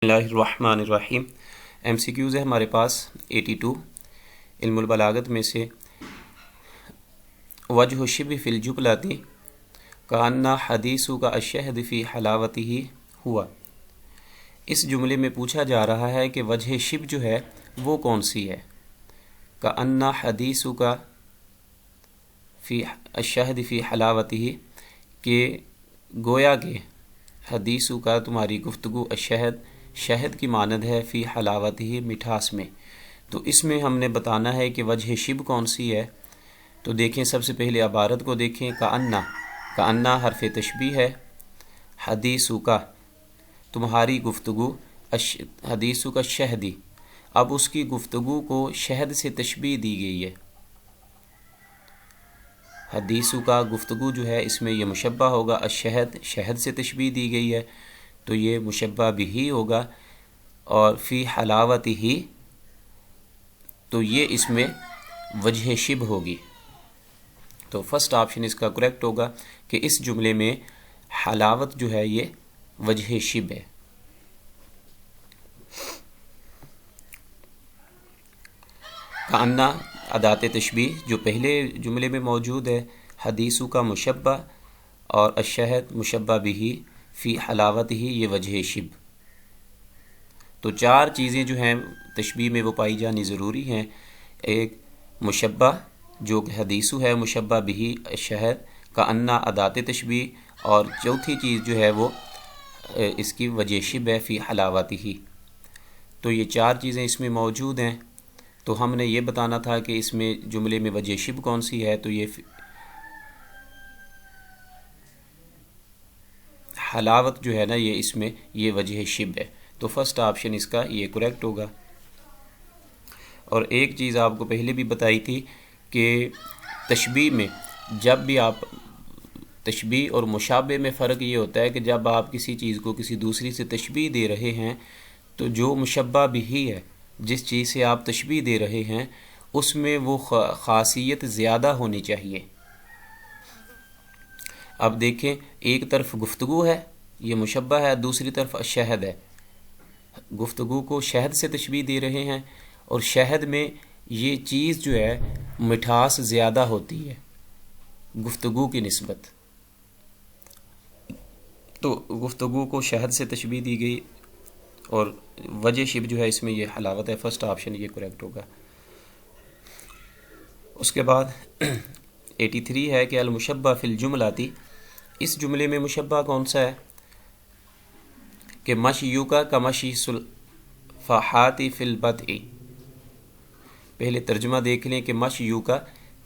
اللہ الرحمن الرحیم۔ M C Qs ہے ہمارے پاس 82 علم البلاغت میں سے وجہ الشبہ فی الجملۃ کأن حدیث کا الشہد فی حلاوتہ ہوا۔ اس جملے میں پوچھا جا رہا ہے کہ وجہ شبہ جو ہے وہ کون سی ہے۔ کأن حدیث کا فی الشہد فی حلاوتہ، کہ گویا کہ حدیث کا تمہاری گفتگو الشہد شہد کی مانند ہے فی حلاوتہ مٹھاس میں۔ تو اس میں ہم نے بتانا ہے کہ وجہ شبہ کون سی ہے۔ تو دیکھیں سب سے پہلے عبارت کو دیکھیں، کأن حرف تشبیہ ہے، حدیث کا تمہاری گفتگو، حدیث کا شہدی، اب اس کی گفتگو کو شہد سے تشبیہ دی گئی ہے۔ حدیث کا گفتگو جو ہے اس میں یہ مشبہ ہوگا، الشہد شہد سے تشبیہ دی گئی ہے تو یہ مشبہ بھی ہوگا، اور فی حلاوتہ ہی تو یہ اس میں وجہ شبہ ہوگی۔ تو فرسٹ آپشن اس کا کریکٹ ہوگا کہ اس جملے میں حلاوت جو ہے یہ وجہ شبہ ہے۔ کأن ادات تشبیہ جو پہلے جملے میں موجود ہے، حدیث کا مشبہ اور الشہد مشبہ بھی فی حلاوت ہی یہ وجہ شبہ۔ تو چار چیزیں جو ہیں تشبیہ میں وہ پائی جانی ضروری ہیں، ایک مشبہ جو کہ حدیث ہے، مشبہ بھی الشہد، کأن ادات تشبیہ، اور چوتھی چیز جو ہے وہ اس کی وجہ شبہ ہے فی حلاوت ہی۔ تو یہ چار چیزیں اس میں موجود ہیں، تو ہم نے یہ بتانا تھا کہ اس میں جملے میں وجہ شبہ کون سی ہے، تو یہ حلاوت جو ہے نا یہ اس میں یہ وجہ شبہ ہے، تو فرسٹ آپشن اس کا یہ کریکٹ ہوگا۔ اور ایک چیز آپ کو پہلے بھی بتائی تھی کہ تشبیہ میں جب بھی آپ تشبیہ اور مشابہ میں فرق یہ ہوتا ہے کہ جب آپ کسی چیز کو کسی دوسری سے تشبیہ دے رہے ہیں تو جو مشبہ بھی ہے، جس چیز سے آپ تشبیہ دے رہے ہیں اس میں وہ خاصیت زیادہ ہونی چاہیے۔ اب دیکھیں ایک طرف گفتگو ہے یہ مشبہ ہے، دوسری طرف شہد ہے، گفتگو کو شہد سے تشبیہ دے رہے ہیں اور شہد میں یہ چیز جو ہے مٹھاس زیادہ ہوتی ہے گفتگو کی نسبت، تو گفتگو کو شہد سے تشبیہ دی گئی اور وجہ شبہ جو ہے اس میں یہ حلاوت ہے، فرسٹ آپشن یہ کریکٹ ہوگا۔ اس کے بعد 83 ہے کہ المشبہ فی الجملۃ، اس جملے میں مشبہ کون سا ہے کہ مشیوکا کمشی الصفحات فی البدء۔ پہلے ترجمہ دیکھ لیں کہ مشیوکا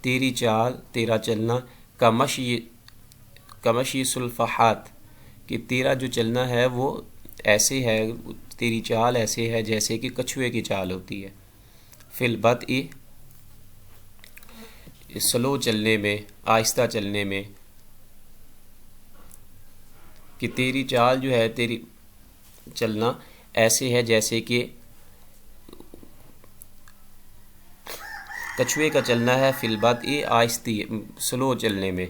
تیری چال تیرا چلنا، کمشی الصفحات کہ تیرا جو چلنا ہے وہ ایسے ہے، تیری چال ایسے ہے جیسے کہ کچھوے کی چال ہوتی ہے، فی البدء سلو چلنے میں، آہستہ چلنے میں، کہ تیری چال جو ہے تیری چلنا ایسے ہے جیسے کہ کچھوے کا چلنا ہے، فی البدء آہستی سلو چلنے میں،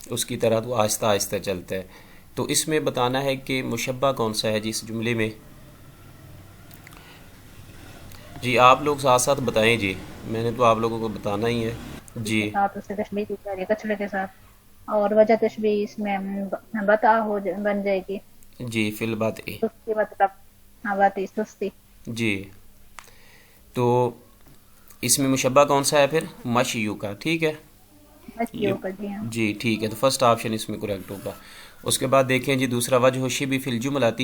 اس کی طرح تو آہستہ آہستہ چلتا ہے۔ تو اس میں بتانا ہے کہ مشبہ کون سا ہے جی اس جملے میں۔ جی آپ لوگ ساتھ ساتھ بتائیں جی، میں نے تو آپ لوگوں کو بتانا ہی ہے جی۔ کے ساتھ اسے تشبیہ کی جا رہی ہے کچڑے کے ساتھ، اور وجہ تشبیہ اس میں بتا بن جائے گی، جی فی البدء سستی مطلب باتی سستی۔ جی، تو اس میں مشبہ کون سا ہے پھر مشیو کا، ٹھیک ہے یہ، مشیو کا جی ہاں۔ جی ٹھیک ہے، تو فرسٹ آپشن اس میں کریکٹ ہوگا۔ اس کے بعد دیکھیں جی دوسرا وجہ الشبہ فی الجملۃ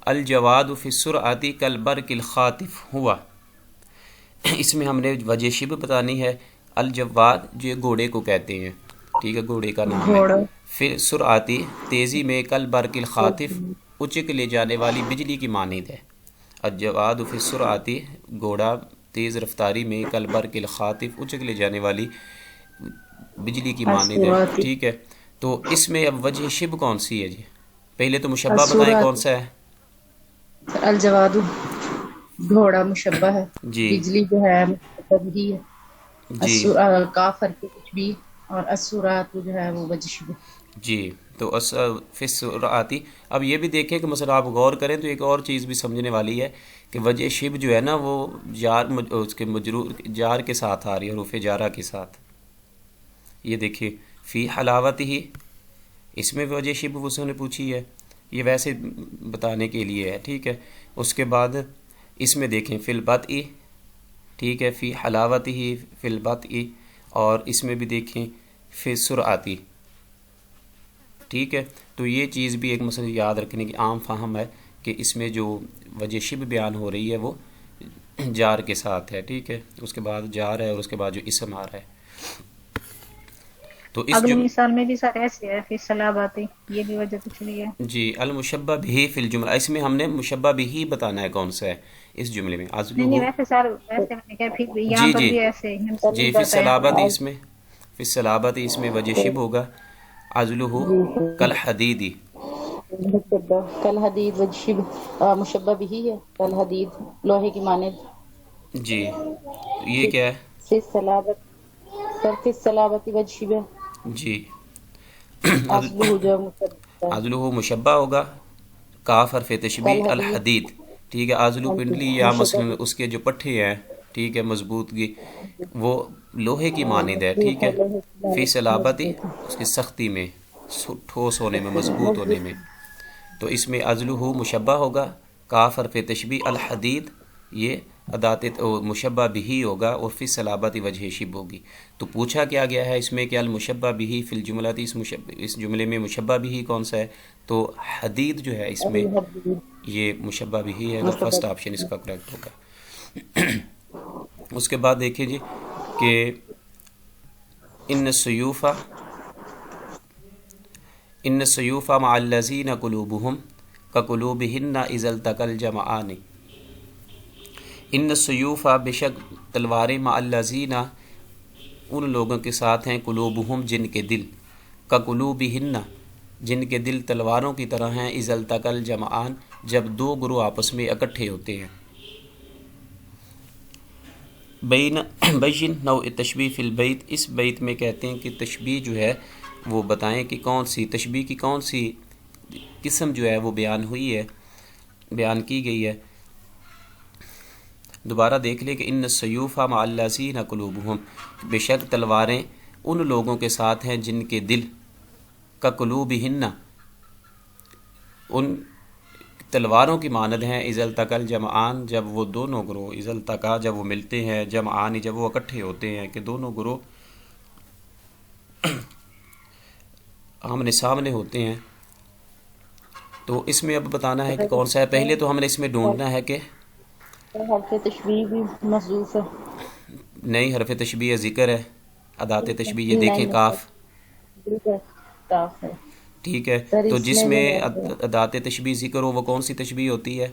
الجواد فی السرعۃ کالبرق الخاطف ہوا۔ اس میں ہم نے وجہ شبہ بتانی ہے، الجواد جو گھوڑے کو کہتے ہیں، ٹھیک ہے گھوڑے کا نام ہے، گھوڑا پھر سرعتی تیزی میں، کالبرق الخاطف اچک لے جانے والی بجلی کی مانند ہے۔ الجواد فی السرعۃ گھوڑا تیز رفتاری میں، کالبرق الخاطف اچک لے جانے والی بجلی کی مانند ہے، السراتی ٹھیک ہے۔ تو اس میں اب وجہ شبہ کون سی ہے جی، پہلے تو مشبہ بتائیں کون السراتی سا ہے۔ الجواد گھوڑا مشبہ ہے، جی بجلی جو ہے مشبہ بھی ہے، جی کافر کی کچھ بھی، اور السرات جو ہے وہ وجہ شبہ۔ جی تو فی السرعاتی، اب یہ بھی دیکھیں کہ مثلا آپ غور کریں تو ایک اور چیز بھی سمجھنے والی ہے کہ وجہ شب جو ہے نا وہ جار اس کے مجرور جار کے ساتھ آ رہی ہے، حروف جارہ کے ساتھ. یہ دیکھیے فی حلاوت ہی، اس میں وجہ شب اس نے پوچھی ہے، یہ ویسے بتانے کے لیے ہے، ٹھیک ہے. اس کے بعد اس میں دیکھیں فی البطء، ٹھیک ہے، فی حلاوت ہی، فی البطء، اور اس میں بھی دیکھیں فی السرعاتی، ٹھیک ہے. تو یہ چیز بھی ایک مثلا یاد رکھنے کی عام فہم ہے کہ اس میں جو وجہ شب بیان ہو رہی ہے وہ جار کے ساتھ ہے، ٹھیک ہے. اس کے بعد جار ہے اور اس کے بعد جو اسم آ رہا ہے. تو اس اگلی مثال میں بھی سر ایسے ہے فی صلاباتی، یہ بھی وجہ تشبیہ ہے. جی المشبہ بھی فی الجملہ، اس میں ہم نے مشبہ بھی بتانا ہے کون سا ہے اس جملے میں. نہیں ازلہ، ویسے سر ویسے میں نے کہا پھر یہاں جی پر جی بھی ایسے ہی جی فی الصلابت، اس میں فی الصلابت اس میں وجہ شب ہوگا ازلہ کل حدیدی. مشبہ کل حدید وجہ مشبہ بھی ہے کل حدید لوہے کی مانند. جی تو یہ کیا ہے؟ فی الصلابت سر فی الصلابت وجہ جی اصلہ جو مشبہ ازلہ مشبہ ہوگا، کاف حرف تشبیہ، کل حدید الحدید، ٹھیک ہے. ازلو پنڈلی یا مشبہ مثلا اس کے جو پٹھے ہیں، ٹھیک ہے، مضبوطگی وہ لوہے کی مانند ہے، ٹھیک ہے. فی صلابتی اس کی سختی میں، ٹھوس ہونے میں، مضبوط ہونے میں. تو اس میں ازلہ مشبہ ہوگا، کاف حرف تشبیہ، الحدید یہ ادات مشبہ بھی ہوگا، اور فی صلابت وجہ شب ہوگی. تو پوچھا کیا گیا ہے اس میں کہ المشبہ بھی فی الجملہ، اس جملے میں مشبہ بھی کون سا ہے؟ تو حدید جو ہے اس میں یہ مشبہ بھی ہے، تو فرسٹ آپشن اس کا کریکٹ ہوگا. اس کے بعد دیکھیں جی کہ ان السیوف مع الذین قلوبہم کقلوبہن اذا التقى الجمعان. ان السیوف بے شک تلواریں، مع الذین ان لوگوں کے ساتھ ہیں، قلوبہم جن کے دل، کقلوبہن جن کے دل تلواروں کی طرح ہیں، اذا التقى الجمعان جب دو گروہ آپس میں اکٹھے ہوتے ہیں. بین نوع تشبیہ فی البیت، اس بیت میں کہتے ہیں کہ تشبیہ جو ہے وہ بتائیں کہ کون سی تشبیہ کی کون سی قسم جو ہے وہ بیان کی گئی ہے. دوبارہ دیکھ لیں کہ ان السیوف مع الذین قلوبہم، بے شک تلواریں ان لوگوں کے ساتھ ہیں جن کے دل، کقلوبہن ان تلواروں کی مانند ہیں، اذا التقى الجمعان جب وہ دونوں گروہ، اذا التقى جب وہ ملتے ہیں، جمعان جب وہ اکٹھے ہوتے ہیں، کہ دونوں گروہ آمنے سامنے ہوتے ہیں. تو اس میں اب بتانا ہے کہ کون سا ہے. پہلے تو ہم نے اس میں ڈھونڈنا ہے کہ حرف تشبیہ بھی محذوف ہے. نئی حرف تشبیہ ذکر ہے، ادات تشبیہ یہ دیکھیں نہیں کاف، کاف ہے. ٹھیک ہے. سر تو اس جس میں وہ ادات تشبیہ ذکر ہو وہ کون سی تشبیہ ہوتی ہے؟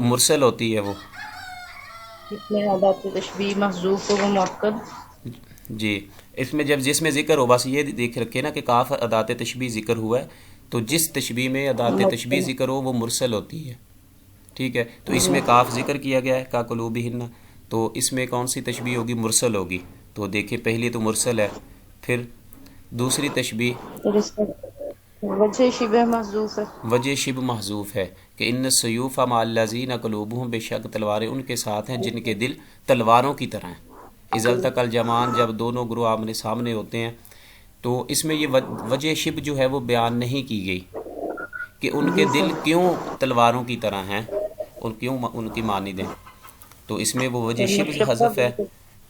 مرسل ہوتی ہے وہ. اس میں ادات تشبیہ محذوف و مؤکد. جی اس میں جس میں ذکر ہو، بس یہ دیکھ رکھے نا کہ کاف ادات تشبیہ ذکر ہوا ہے، تو جس تشبیہ میں ادات تشبیہ ذکر ہو وہ مرسل ہوتی ہے، ٹھیک ہے. تو اس میں کاف ذکر کیا گیا ہے، کا قلوبہن، تو اس میں کون سی تشبیہ ہوگی؟ مرسل ہوگی. تو دیکھیں پہلی تو مرسل ہے، پھر دوسری تشبیہ وجہ شبہ محذوف ہے، وجہ شب محذوف ہے کہ ان السیوف مع الذین قلوبہم بے شک تلواریں ان کے ساتھ ہیں جن کے دل تلواروں کی طرح ہیں. اذا التقى الجمعان جب دونوں گروہ آمنے سامنے ہوتے ہیں. تو اس میں یہ وجہ شب جو ہے وہ بیان نہیں کی گئی کہ ان کے دل کیوں تلواروں کی طرح ہیں اور کیوں ان کی مانند ہیں. تو اس میں وہ وجہ شب حذف ہے،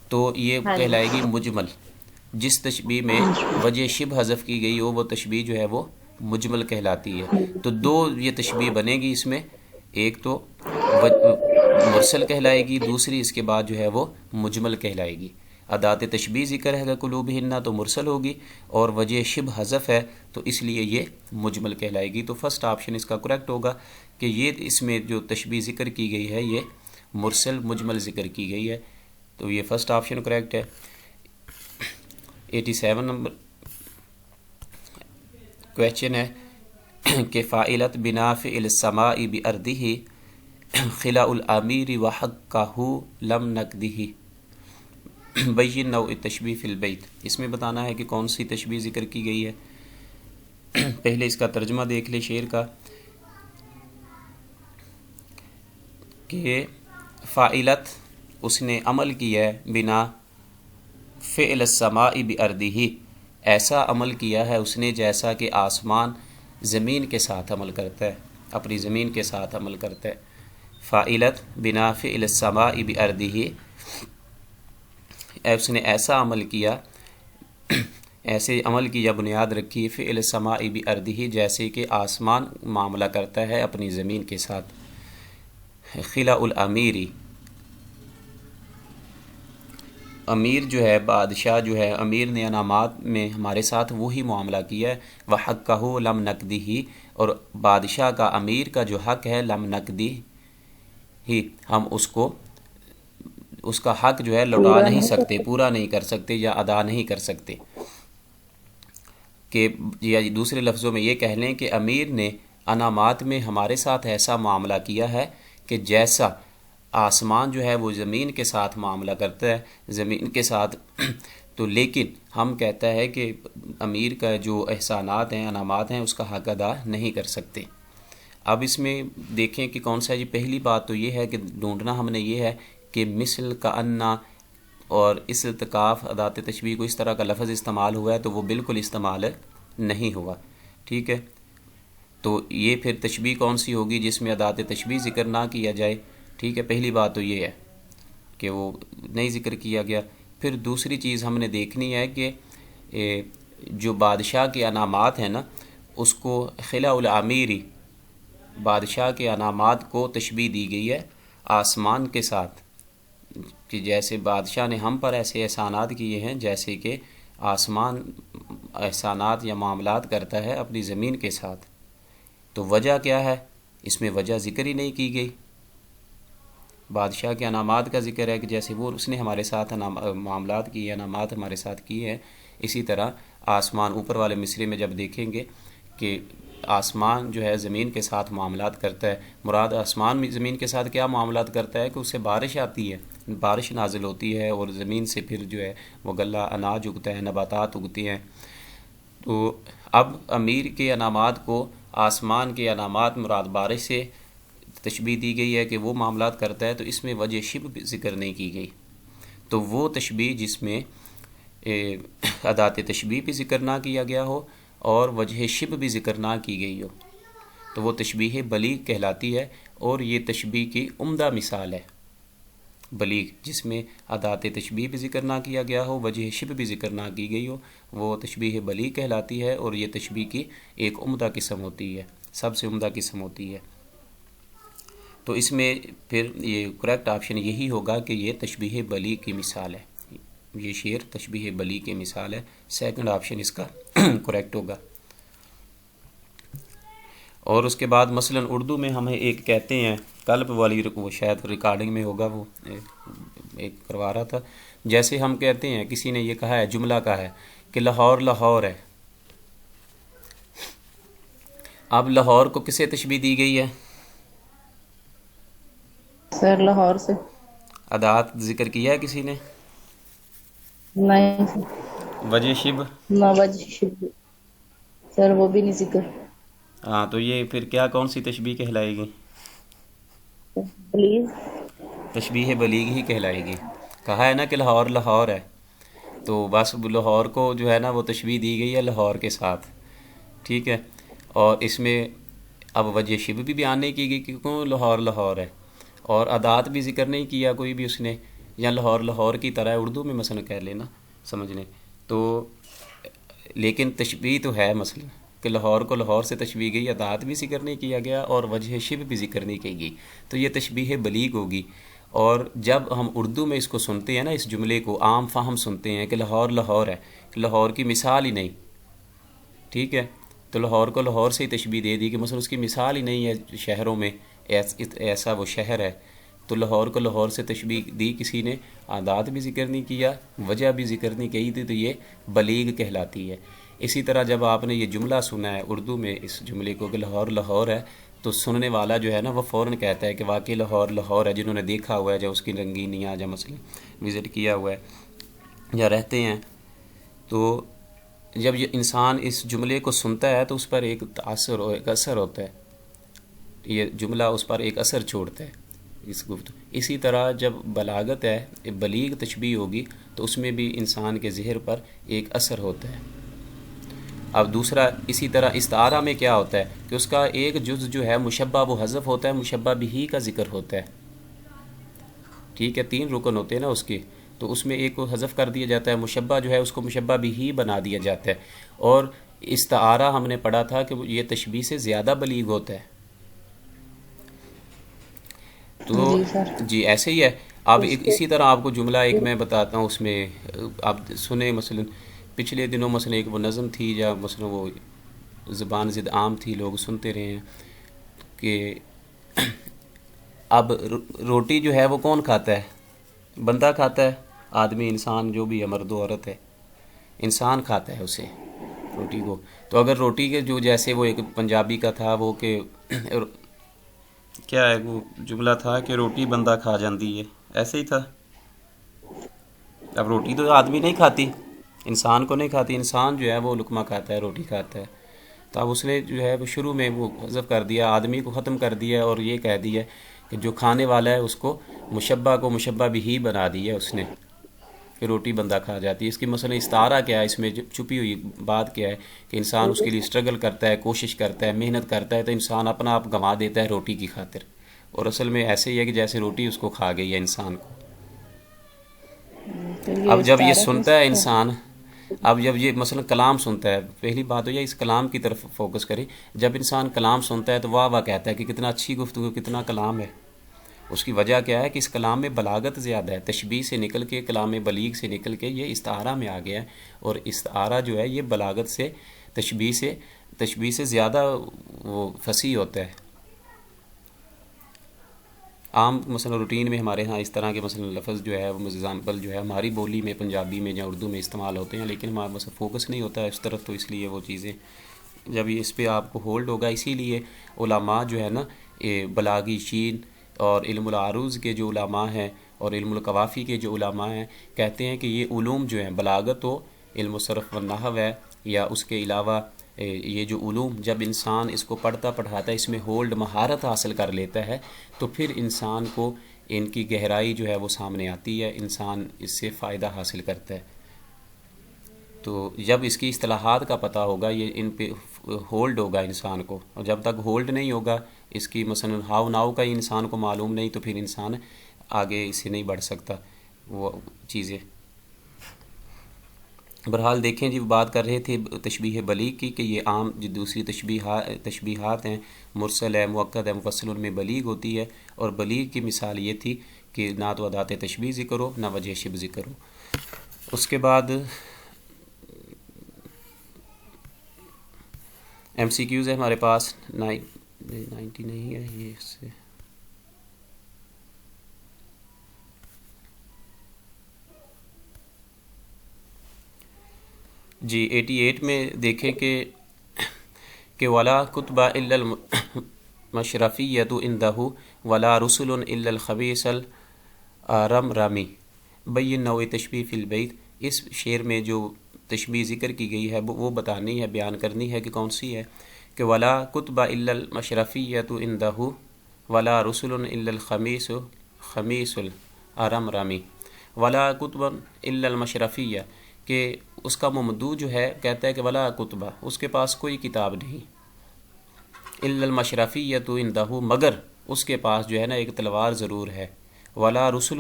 تو یہ کہلائے گی مجمل. جس تشبیہ میں وجہ شب حذف کی گئی ہو وہ تشبیہ جو ہے وہ مجمل کہلاتی ہے. تو دو یہ تشبیہ بنے گی اس میں، ایک تو مرسل کہلائے گی، دوسری اس کے بعد جو ہے وہ مجمل کہلائے گی. ادات تشبیہ ذکر ہے قلوبہن تو مرسل ہوگی، اور وجہ شب حذف ہے تو اس لیے یہ مجمل کہلائے گی. تو فرسٹ آپشن اس کا کریکٹ ہوگا کہ یہ اس میں جو تشبیہ ذکر کی گئی ہے یہ مرسل مجمل ذکر کی گئی ہے. تو یہ فرسٹ آپشن کریکٹ ہے. 87 نمبر کویشچن ہے کہ فاعلت بنا فعل السماء بأرضه خلا الامیر وحقہ لم نقدہ. بین نوع تشبیہ فی البیت، اس میں بتانا ہے کہ کون سی تشبیہ ذکر کی گئی ہے۔ پہلے اس کا ترجمہ دیکھ لے شعر کا کہ فاعلت اس نے عمل کیا ہے، بنا فعل السماء بأرضہ، ایسا عمل کیا ہے اس نے جیسا کہ آسمان زمین کے ساتھ عمل کرتا ہے، اپنی زمین کے ساتھ عمل کرتا ہے۔ فاعلت بنا فعل السماء بأرضہ، اس نے ایسا عمل کیا، ایسے عمل کی یا بنیاد رکھی فعل السماء بأرضہ، جیسے کہ آسمان معاملہ کرتا ہے اپنی زمین کے ساتھ۔ خلع الامیری، امیر جو ہے، بادشاہ جو ہے، امیر نے انعامات میں ہمارے ساتھ وہی معاملہ کیا ہے۔ وحقہ لم نقدہ، اور بادشاہ کا، امیر کا جو حق ہے، لم نقدہ ہی، ہم اس کا حق جو ہے لوٹا نہیں سکتے، پورا نہیں کر سکتے یا ادا نہیں کر سکتے۔ کہ یا دوسرے لفظوں میں یہ کہہ لیں کہ امیر نے انعامات میں ہمارے ساتھ ایسا معاملہ کیا ہے کہ جیسا آسمان جو ہے وہ زمین کے ساتھ معاملہ کرتا ہے، زمین کے ساتھ تو لیکن ہم کہتا ہے کہ امیر کا جو احسانات ہیں، انعامات ہیں، اس کا حق ادا نہیں کر سکتے۔ اب اس میں دیکھیں کہ کون سا، جی پہلی بات تو یہ ہے کہ ڈھونڈنا ہم نے یہ ہے کہ مثل کا انا اور اس التقاف ادات تشبیہ کو اس طرح کا لفظ استعمال ہوا ہے تو وہ بالکل استعمال نہیں ہوا، ٹھیک ہے۔ تو یہ پھر تشبیہ کون سی ہوگی جس میں ادات تشبیہ ذکر نہ کیا جائے، ٹھیک ہے۔ پہلی بات تو یہ ہے کہ وہ نہیں ذکر کیا گیا۔ پھر دوسری چیز ہم نے دیکھنی ہے کہ جو بادشاہ کے انعامات ہیں نا، اس کو خلع العمیری، بادشاہ کے انعامات کو تشبیہ دی گئی ہے آسمان کے ساتھ، کہ جیسے بادشاہ نے ہم پر ایسے احسانات کیے ہیں جیسے کہ آسمان احسانات یا معاملات کرتا ہے اپنی زمین کے ساتھ۔ تو وجہ کیا ہے؟ اس میں وجہ ذکر ہی نہیں کی گئی۔ بادشاہ کے انعامات کا ذکر ہے کہ جیسے وہ اس نے ہمارے ساتھ معاملات کیے، انعامات ہمارے ساتھ کیے ہیں، اسی طرح آسمان اوپر والے مصرے میں جب دیکھیں گے کہ آسمان جو ہے زمین کے ساتھ معاملات کرتا ہے، مراد آسمان زمین کے ساتھ کیا معاملات کرتا ہے کہ اس سے بارش آتی ہے، بارش نازل ہوتی ہے اور زمین سے پھر جو ہے وہ غلہ اناج اگتا ہے، نباتات اگتے ہیں۔ تو اب امیر کے انعامات کو آسمان کے انعامات مراد بارش سے تشبیہ دی گئی ہے کہ وہ معاملات کرتا ہے، تو اس میں وجہ شبہ بھی ذکر نہیں کی گئی۔ تو وہ تشبیہ جس میں ادات تشبیہ بھی ذکر نہ کیا گیا ہو اور وجہ شبہ بھی ذکر نہ کی گئی ہو تو وہ تشبیہ بلیغ کہلاتی ہے، اور یہ تشبیہ کی عمدہ مثال ہے بلیغ، جس میں ادات تشبیہ بھی ذکر نہ کیا گیا ہو، وجہ شبہ بھی ذکر نہ کی گئی ہو، وہ تشبیہ بلیغ کہلاتی ہے، اور یہ تشبیہ کی ایک عمدہ قسم ہوتی ہے، سب سے عمدہ قسم ہوتی ہے۔ تو اس میں پھر یہ کریکٹ آپشن یہی ہوگا کہ یہ تشبیہ بلیغ کی مثال ہے، یہ شعر تشبیہ بلیغ کی مثال ہے، سیکنڈ آپشن اس کا کریکٹ ہوگا۔ اور اس کے بعد مثلا اردو میں ہمیں ایک کہتے ہیں قلب والی، وہ شاید ریکارڈنگ میں ہوگا، وہ ایک کروا رہا تھا، جیسے ہم کہتے ہیں کسی نے یہ کہا ہے، جملہ کا ہے کہ لاہور لاہور ہے۔ اب لاہور کو کسے تشبیہ دی گئی ہے؟ سر لاہور سے ادات ذکر کیا ہے کسی نے؟ نہیں وجہ شبہ؟ نہ وجہ شبہ سر، وہ بھی نہیں ذکر۔ ہاں، تو یہ پھر کیا کون سی تشبیہ کہلائے گی؟ پلیز تشبیہ بلیغ ہی کہلائے گی۔ کہا ہے نا کہ لاہور لاہور ہے، تو بس لاہور کو جو ہے نا وہ تشبیہ دی گئی ہے لاہور کے ساتھ، ٹھیک ہے۔ اور اس میں اب وجہ شبہ بھی بیان نہیں کی گئی کہ کیوں لاہور لاہور ہے، اور ادات بھی ذکر نہیں کیا کوئی بھی اس نے، یا لاہور لاہور کی طرح اردو میں مثلا کہہ لینا، سمجھ لیں تو، لیکن تشبیہ تو ہے مثلا کہ لاہور کو لاہور سے تشبیہ گئی، ادات بھی ذکر نہیں کیا گیا اور وجہ شبہ بھی ذکر نہیں کی گئی، تو یہ تشبیہ بلیغ ہوگی۔ اور جب ہم اردو میں اس کو سنتے ہیں نا، اس جملے کو عام فہم سنتے ہیں کہ لاہور لاہور ہے، لاہور کی مثال ہی نہیں، ٹھیک ہے، تو لاہور کو لاہور سے ہی تشبیہ دے دی کہ مثلا اس کی مثال ہی نہیں ہے شہروں میں، ایسا وہ شہر ہے، تو لاہور کو لاہور سے تشبیہ دی کسی نے، عادات بھی ذکر نہیں کیا، وجہ بھی ذکر نہیں کی تھی، تو یہ بلیغ کہلاتی ہے۔ اسی طرح جب آپ نے یہ جملہ سنا ہے اردو میں اس جملے کو کہ لاہور لاہور ہے، تو سننے والا جو ہے نا وہ فوراً کہتا ہے کہ واقعی لاہور لاہور ہے، جنہوں نے دیکھا ہوا ہے، جو اس کی رنگینیاں، جو مثلا وزٹ کیا ہوا ہے، یا رہتے ہیں، تو جب یہ انسان اس جملے کو سنتا ہے تو اس پر ایک تاثر اور ایک اثر ہوتا ہے، یہ جملہ اس پر ایک اثر چھوڑتا ہے اس گفتگو. اسی طرح جب بلاغت ہے، بلیغ تشبیہ ہوگی تو اس میں بھی انسان کے ذہن پر ایک اثر ہوتا ہے. اب دوسرا اسی طرح استعارہ میں کیا ہوتا ہے کہ اس کا ایک جز جو ہے مشبہ وہ حذف ہوتا ہے، مشبہ بھی کا ذکر ہوتا ہے. ٹھیک ہے، 3 رکن ہوتے ہیں نا اس کے، تو اس میں ایک کو حذف کر دیا جاتا ہے، مشبہ جو ہے اس کو مشبہ بھی بنا دیا جاتا ہے. اور استعارہ ہم نے پڑھا تھا کہ یہ تشبیہ سے زیادہ بلیغ ہوتا ہے. تو جی سر. جی ایسے ہی ہے. اب اس کے اسی طرح آپ کو جملہ ایک میں بتاتا ہوں، اس میں آپ سنیں. مثلا پچھلے دنوں مثلا ایک وہ نظم تھی، یا مثلا وہ زبان ضد عام تھی، لوگ سنتے رہے ہیں کہ اب روٹی جو ہے وہ کون کھاتا ہے؟ بندہ کھاتا ہے، آدمی، انسان جو بھی ہے، مرد و عورت ہے، انسان کھاتا ہے اسے، روٹی کو. تو اگر روٹی کے جو جیسے وہ ایک پنجابی کا تھا وہ کہ کیا ہے وہ جملہ تھا کہ روٹی بندہ کھا جاندی ہے، ایسے ہی تھا. اب روٹی تو آدمی نہیں کھاتی، انسان کو نہیں کھاتی، انسان جو ہے وہ لقمہ کھاتا ہے، روٹی کھاتا ہے. تو اب اس نے جو ہے وہ شروع میں وہ حذف کر دیا، آدمی کو ختم کر دیا، اور یہ کہہ دیا کہ جو کھانے والا ہے اس کو مشبہ کو مشبہ بھی بنا دیا اس نے، کہ روٹی بندہ کھا جاتی ہے. اس کی مثلا استعارہ کیا ہے، اس میں چھپی ہوئی بات کیا ہے کہ انسان اس کے لیے اسٹرگل کرتا ہے، کوشش کرتا ہے، محنت کرتا ہے، تو انسان اپنا آپ گنوا دیتا ہے روٹی کی خاطر. اور اصل میں ایسے ہی ہے کہ جیسے روٹی اس کو کھا گئی ہے انسان کو. تو یہ اب جب یہ استعارہ سنتا ہے کس انسان، اب جب یہ مثلا کلام سنتا ہے، پہلی بات تو یہ اس کلام کی طرف فوکس کریں. جب انسان کلام سنتا ہے تو واہ واہ کہتا ہے کہ کتنا اچھی گفتگو، کتنا کلام ہے. اس کی وجہ کیا ہے کہ اس کلام میں بلاغت زیادہ ہے، تشبیہ سے نکل کے، کلام بلیغ سے نکل کے یہ استعارہ میں آ گیا ہے. اور استعارہ جو ہے یہ بلاغت سے، تشبیہ سے زیادہ وہ فصیح ہوتا ہے. عام مثلا روٹین میں ہمارے ہاں اس طرح کے مثلا لفظ جو ہے وہ ایگزامپل جو ہے ہماری بولی میں، پنجابی میں یا اردو میں استعمال ہوتے ہیں، لیکن ہمارا مثلا فوکس نہیں ہوتا ہے اس طرف. تو اس لیے وہ چیزیں جب یہ اس پہ آپ کو ہولڈ ہوگا، اسی لیے علماء جو ہے نا، بلاغی شین اور علم العروض کے جو علماء ہیں اور علم القوافی کے جو علماء ہیں، کہتے ہیں کہ یہ علوم جو ہیں، بلاغت ہو، علم صرف و نحو ہے، یا اس کے علاوہ یہ جو علوم، جب انسان اس کو پڑھتا پڑھاتا ہے، اس میں ہولڈ، مہارت حاصل کر لیتا ہے، تو پھر انسان کو ان کی گہرائی جو ہے وہ سامنے آتی ہے، انسان اس سے فائدہ حاصل کرتا ہے. تو جب اس کی اصطلاحات کا پتہ ہوگا، یہ ان پہ ہولڈ ہوگا انسان کو. اور جب تک ہولڈ نہیں ہوگا اس کی، مثلا ہاؤ ناؤ کا ہی انسان کو معلوم نہیں، تو پھر انسان آگے اس سے نہیں بڑھ سکتا وہ چیزیں. بہرحال دیکھیں جی، بات کر رہے تھے تشبیہ بلیغ کی، کہ یہ عام جو دوسری تشبیہات ہیں، مرسل ہے، مؤکد ہے، مفصل، ان میں بلیغ ہوتی ہے. اور بلیغ کی مثال یہ تھی کہ نہ تو ادات تشبیہ ذکر ہو، نہ وجہ شبہ ذکر ہو. اس کے بعد ایم سی کیوز ہے ہمارے پاس. 90 نہیں ہے یہ، اس سے جی 88 میں دیکھیں کہ ولا کتب الا المشرفیۃ عندہ ولا رسل الا الخبیث الرمرمی بین نوع تشبیہ فی البیت. اس شعر میں جو تشبیہ ذکر کی گئی ہے وہ بتانی ہے، بیان کرنی ہے کہ کون سی ہے. کہ ولا کتب الا المشرفیۃ عندہ ولا رسل الا الخمیس الرمرمی. ولا کتب الا المشرفیہ، کہ اس کا ممدوح جو ہے کہتا ہے کہ ولا کتبہ، اس کے پاس کوئی کتاب نہیں، الا المشرفیۃ عندہ، مگر اس کے پاس جو ہے نا ایک تلوار ضرور ہے. ولا رسل،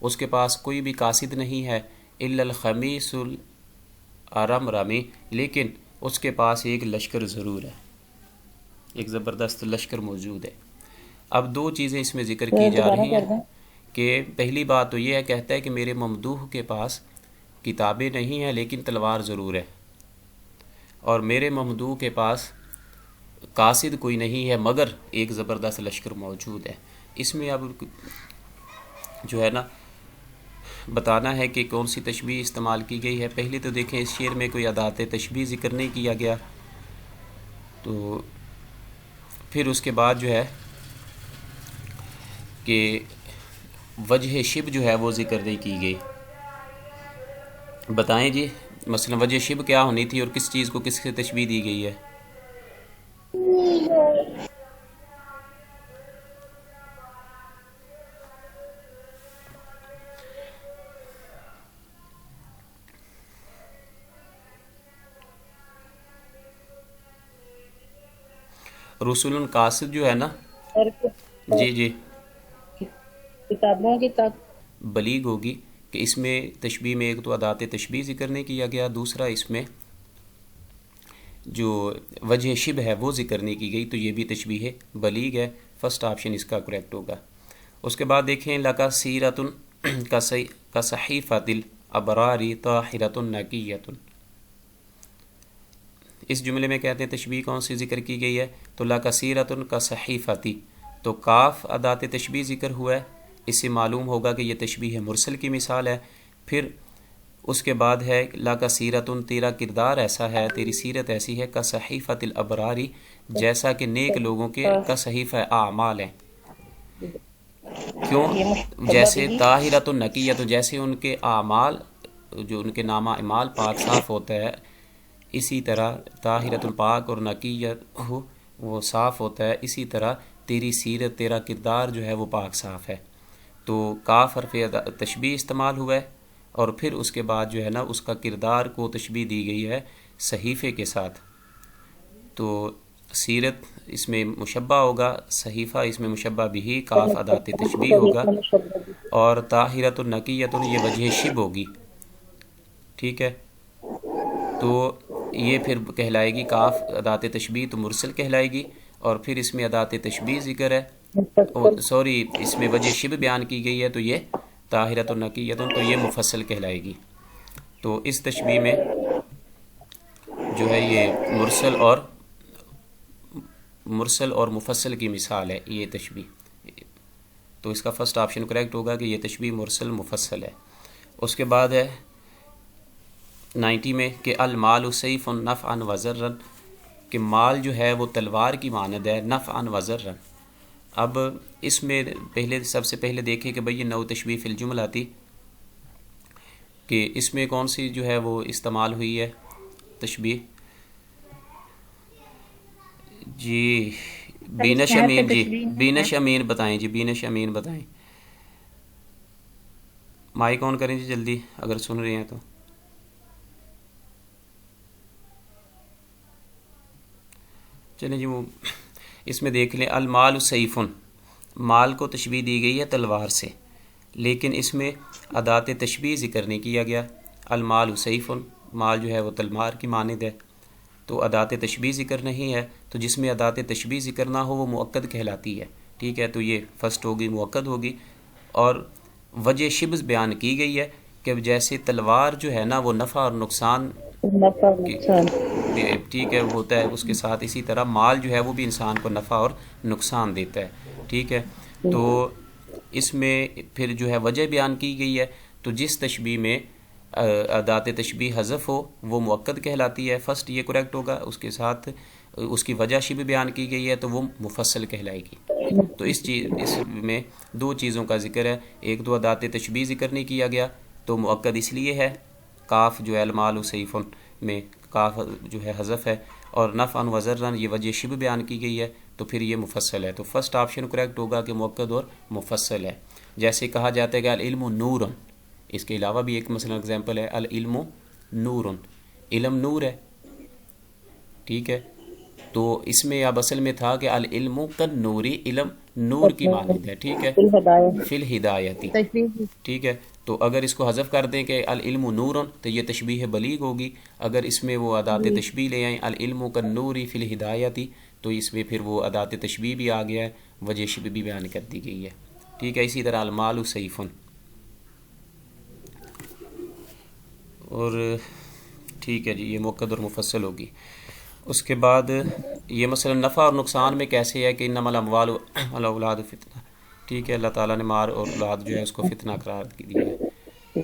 اس کے پاس کوئی بھی قاصد نہیں ہے، الا الخمیس الرمرمی، لیکن اس کے پاس ایک لشکر ضرور ہے، ایک زبردست لشکر موجود ہے. اب دو چیزیں اس میں ذکر کی جا دوبارہ رہی کر ہیں. دیں. کہ پہلی بات تو یہ ہے، کہتا ہے کہ میرے ممدوح کے پاس کتابیں نہیں ہیں لیکن تلوار ضرور ہے، اور میرے ممدوح کے پاس قاصد کوئی نہیں ہے مگر ایک زبردست لشکر موجود ہے. اس میں اب جو ہے نا بتانا ہے کہ کون سی تشبیہ استعمال کی گئی ہے. پہلے تو دیکھیں اس شعر میں کوئی ادات تشبیہ ذکر نہیں کیا گیا، تو پھر اس کے بعد جو ہے کہ وجہ شبہ جو ہے وہ ذکر نہیں کی گئی. بتائیں جی، مثلا وجہ شبہ کیا ہونی تھی اور کس چیز کو کس سے تشبیہ دی گئی ہے؟ رسول قاصد جو ہے نا، اور جی جی، کتابوں کی بلیغ ہوگی کہ اس میں تشبیہ میں ایک تو ادات تشبیہ ذکر نہیں کیا گیا، دوسرا اس میں جو وجہ شبہ ہے وہ ذکر نہیں کی گئی، تو یہ بھی تشبیہ ہے بلیغ ہے۔ فرسٹ آپشن اس کا کریکٹ ہوگا۔ اس کے بعد دیکھیں لَکَ سیرۃ کصحیفۃ الابرار طاہرۃ نقیۃ، اس جملے میں کہتے ہیں تشبیہ کون سی ذکر کی گئی ہے؟ تو لَکَ سیرۃ کصحیفۃ، تو کاف ادات تشبیہ ذکر ہوا ہے، اس سے معلوم ہوگا کہ یہ تشبیہ مرسل کی مثال ہے۔ پھر اس کے بعد ہے لَکَ سیرۃ، تیرا کردار ایسا ہے، تیری سیرت ایسی ہے، کصحیفۃ الابرار، جیسا کہ نیک لوگوں کے کصحیفہ اعمال ہیں۔ کیوں؟ یہ مشبہ جیسے بھی طاہرۃ نقیۃ، جیسے ان کے اعمال، جو ان کے نامہ اعمال پاک صاف ہوتا ہے، اسی طرح طاہرۃ پاک اور نقیۃ وہ صاف ہوتا ہے، اسی طرح تیری سیرت، تیرا کردار جو ہے وہ پاک صاف ہے۔ تو کاف حرف تشبیہ استعمال ہوا ہے، اور پھر اس کے بعد جو ہے نا اس کا کردار کو تشبیہ دی گئی ہے صحیفے کے ساتھ۔ تو سیرت اس میں مشبہ ہوگا، صحیفہ اس میں مشبہ بھی، کاف ادات تشبیہ ہوگا، مشبہ بھی۔ اور طاہرۃ نقیۃ یہ وجہ شبہ ہوگی، ٹھیک ہے۔ تو یہ پھر کہلائے گی کاف ادات تشبیہ تو مرسل کہلائے گی، اور پھر اس میں ادات تشبیہ ذکر ہے، سوری اس میں وجہ شبہ بیان کی گئی ہے، تو یہ طاہرۃ نقیۃ تو یہ مفصل کہلائے گی۔ تو اس تشبیہ میں جو ہے یہ مرسل اور مفصل کی مثال ہے یہ تشبیہ، تو اس کا فرسٹ آپشن کریکٹ ہوگا کہ یہ تشبیہ مرسل مفصل ہے۔ اس کے بعد ہے 90 میں کہ المال سیف نفعا وضرا، کہ مال جو ہے وہ تلوار کی مانند ہے، نفعا وضرا۔ اب اس میں سب سے پہلے دیکھیں کہ بھئی یہ نو تشبیہ فی الجملہ تھی، کہ اس میں کون سی جو ہے وہ استعمال ہوئی ہے تشبیہ؟ جی بینش امین، جی بینش امین بتائیں، جی بینش امین بتائیں، مائک آن کریں جی جلدی اگر سن رہے ہیں تو۔ چلیں جی، وہ اس میں دیکھ لیں المال سیف، مال کو تشبیہ دی گئی ہے تلوار سے، لیکن اس میں ادات تشبیہ ذکر نہیں کیا گیا۔ المال سیف، مال جو ہے وہ تلوار کی مانند ہے، تو ادات تشبیہ ذکر نہیں ہے، تو جس میں ادات تشبیہ ذکر نہ ہو وہ مؤکد کہلاتی ہے، ٹھیک ہے۔ تو یہ فرسٹ ہوگی، مؤکد ہوگی۔ اور وجہ شبہ بیان کی گئی ہے کہ جیسے تلوار جو ہے نا وہ نفع اور نقصان نفع نقصان ٹھیک ہے ہوتا ہے اس کے ساتھ، اسی طرح مال جو ہے وہ بھی انسان کو نفع اور نقصان دیتا ہے، ٹھیک ہے۔ تو اس میں پھر جو ہے وجہ بیان کی گئی ہے، تو جس تشبیہ میں ادات تشبیہ حذف ہو وہ مؤکد کہلاتی ہے، فرسٹ یہ کریکٹ ہوگا۔ اس کے ساتھ اس کی وجہ شبہ بیان کی گئی ہے تو وہ مفصل کہلائے گی۔ تو اس میں دو چیزوں کا ذکر ہے، ایک تو ادات تشبیہ ذکر نہیں کیا گیا تو مؤکد اس لیے ہے، کاف جو ہے المال سیف میں کاف جو ہے حذف ہے، اور نفعا وضرا یہ وجہ شبہ بیان کی گئی ہے، تو پھر یہ مفصل ہے۔ تو فرسٹ آپشن کریکٹ ہوگا کہ مؤکد اور مفصل ہے۔ جیسے کہا جاتا ہے کہ العلم نور، اس کے علاوہ بھی ایک مثلا اگزامپل ہے العلم نور، علم نور ہے، ٹھیک ہے۔ تو اس میں اب اصل میں تھا کہ العلم کالنوری، علم نور کی مانند ہے، ٹھیک ہے، فی الہدایتی، ٹھیک ہے۔ تو اگر اس کو حذف کر دیں کہ العلم نور تو یہ تشبیہ بلیغ ہوگی، اگر اس میں وہ ادات تشبیہ لے آئیں العلم کالنوری فی الہدایتی تو اس میں پھر وہ ادات تشبیہ بھی آ گیا ہے، وجہ شبہ بھی بیان کر دی گئی ہے، ٹھیک ہے۔ اسی طرح المال سیف، اور ٹھیک ہے جی یہ مؤکد اور مفصل ہوگی۔ اس کے بعد یہ مثلا نفع اور نقصان میں کیسے ہے کہ انما الاموال والاولاد فتنہ، ٹھیک ہے، اللہ تعالیٰ نے مال اور اولاد جو ہے اس کو فتنہ قرار دیا ہے۔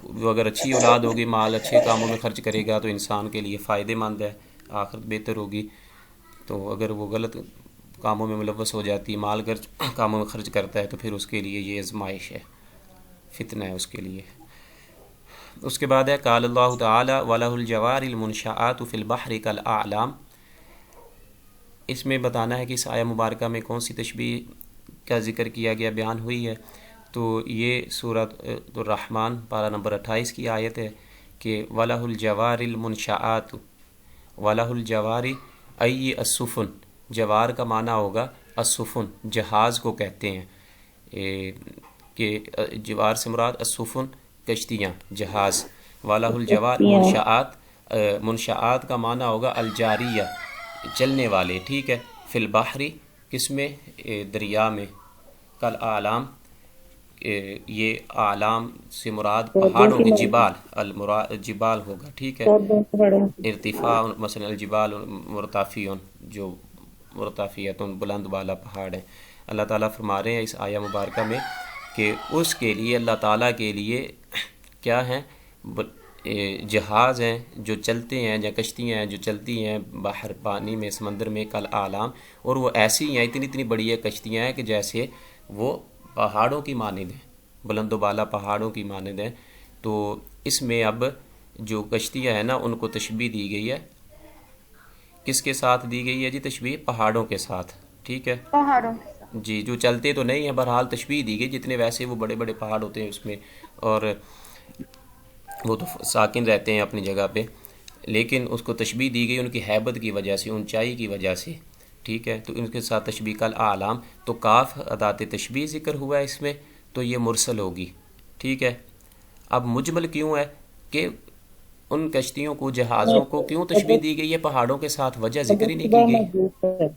وہ اگر اچھی اولاد ہوگی، مال اچھے کاموں میں خرچ کرے گا تو انسان کے لیے فائدہ مند ہے، آخرت بہتر ہوگی۔ تو اگر وہ غلط کاموں میں ملوث ہو جاتی ہے، مال کاموں میں خرچ کرتا ہے، تو پھر اس کے لیے یہ آزمائش ہے، فتنہ ہے اس کے لیے۔ اس کے بعد ہے قال اللہ تعالی وَلَهُ الْجَوَارِ الْمُنْشَآتُ فِي الْبَحْرِ كَالْأَعْلَامِ. اس میں بتانا ہے کہ اس آیہ مبارکہ میں کون سی تشبیہ کا ذکر کیا گیا، بیان ہوئی ہے. تو یہ سورۃ الرحمن پارہ نمبر 28 کی آیت ہے کہ وَلَهُ الْجَوَارِ الْمُنْشَآتُ. وَلَهُ الْجَوَارِ ای السفن، جوار کا معنی ہوگا السفن، جہاز کو کہتے ہیں، کہ جوار سے مراد السفن کشتیاں، جہاز. وَلَهُ الْجَوَارِ منشآت، منشآت کا معنی ہوگا الجاریہ، چلنے والے، ٹھیک ہے. فی البحر، کس میں؟ دریا میں. کالاعلام، یہ اعلام سے مراد پہاڑوں کے جبال، المراد جبال ہوگا، ٹھیک ہے. ارتفاع، مثلا الجبال مرتفعون، جو مرتفعتون، بلند بالا پہاڑ ہیں. اللہ تعالیٰ فرما رہے ہیں اس آیہ مبارکہ میں کہ اس کے لیے، اللہ تعالیٰ کے لیے کیا ہیں؟ جہاز ہیں جو چلتے ہیں، یا کشتیاں ہیں جو چلتی ہیں باہر پانی میں، سمندر میں. کل اعلام، اور وہ ایسی ہیں، اتنی بڑی ہے کشتیاں ہیں کہ جیسے وہ پہاڑوں کی مانند ہیں، بلند و بالا پہاڑوں کی مانند ہیں. تو اس میں اب جو کشتیاں ہیں نا، ان کو تشبیہ دی گئی ہے. کس کے ساتھ دی گئی ہے جی تشبیہ؟ پہاڑوں کے ساتھ، ٹھیک ہے. پہاڑوں جی، جو چلتے تو نہیں ہیں، بہرحال تشبیہ دی گئی، جتنے ویسے وہ بڑے بڑے پہاڑ ہوتے ہیں اس میں، اور وہ تو ساکن رہتے ہیں اپنی جگہ پہ، لیکن اس کو تشبیہ دی گئی ان کی ہیبت کی وجہ سے، اونچائی کی وجہ سے، ٹھیک ہے. تو ان کے ساتھ تشبیہ کل اعلام. تو کاف ادات تشبیہ ذکر ہوا ہے اس میں، تو یہ مرسل ہوگی، ٹھیک ہے. اب مجمل کیوں ہے کہ ان کشتیوں کو، جہازوں کو کیوں تشبیہ دی گئی ہے پہاڑوں کے ساتھ؟ وجہ ذکر ہی نہیں کی گئی.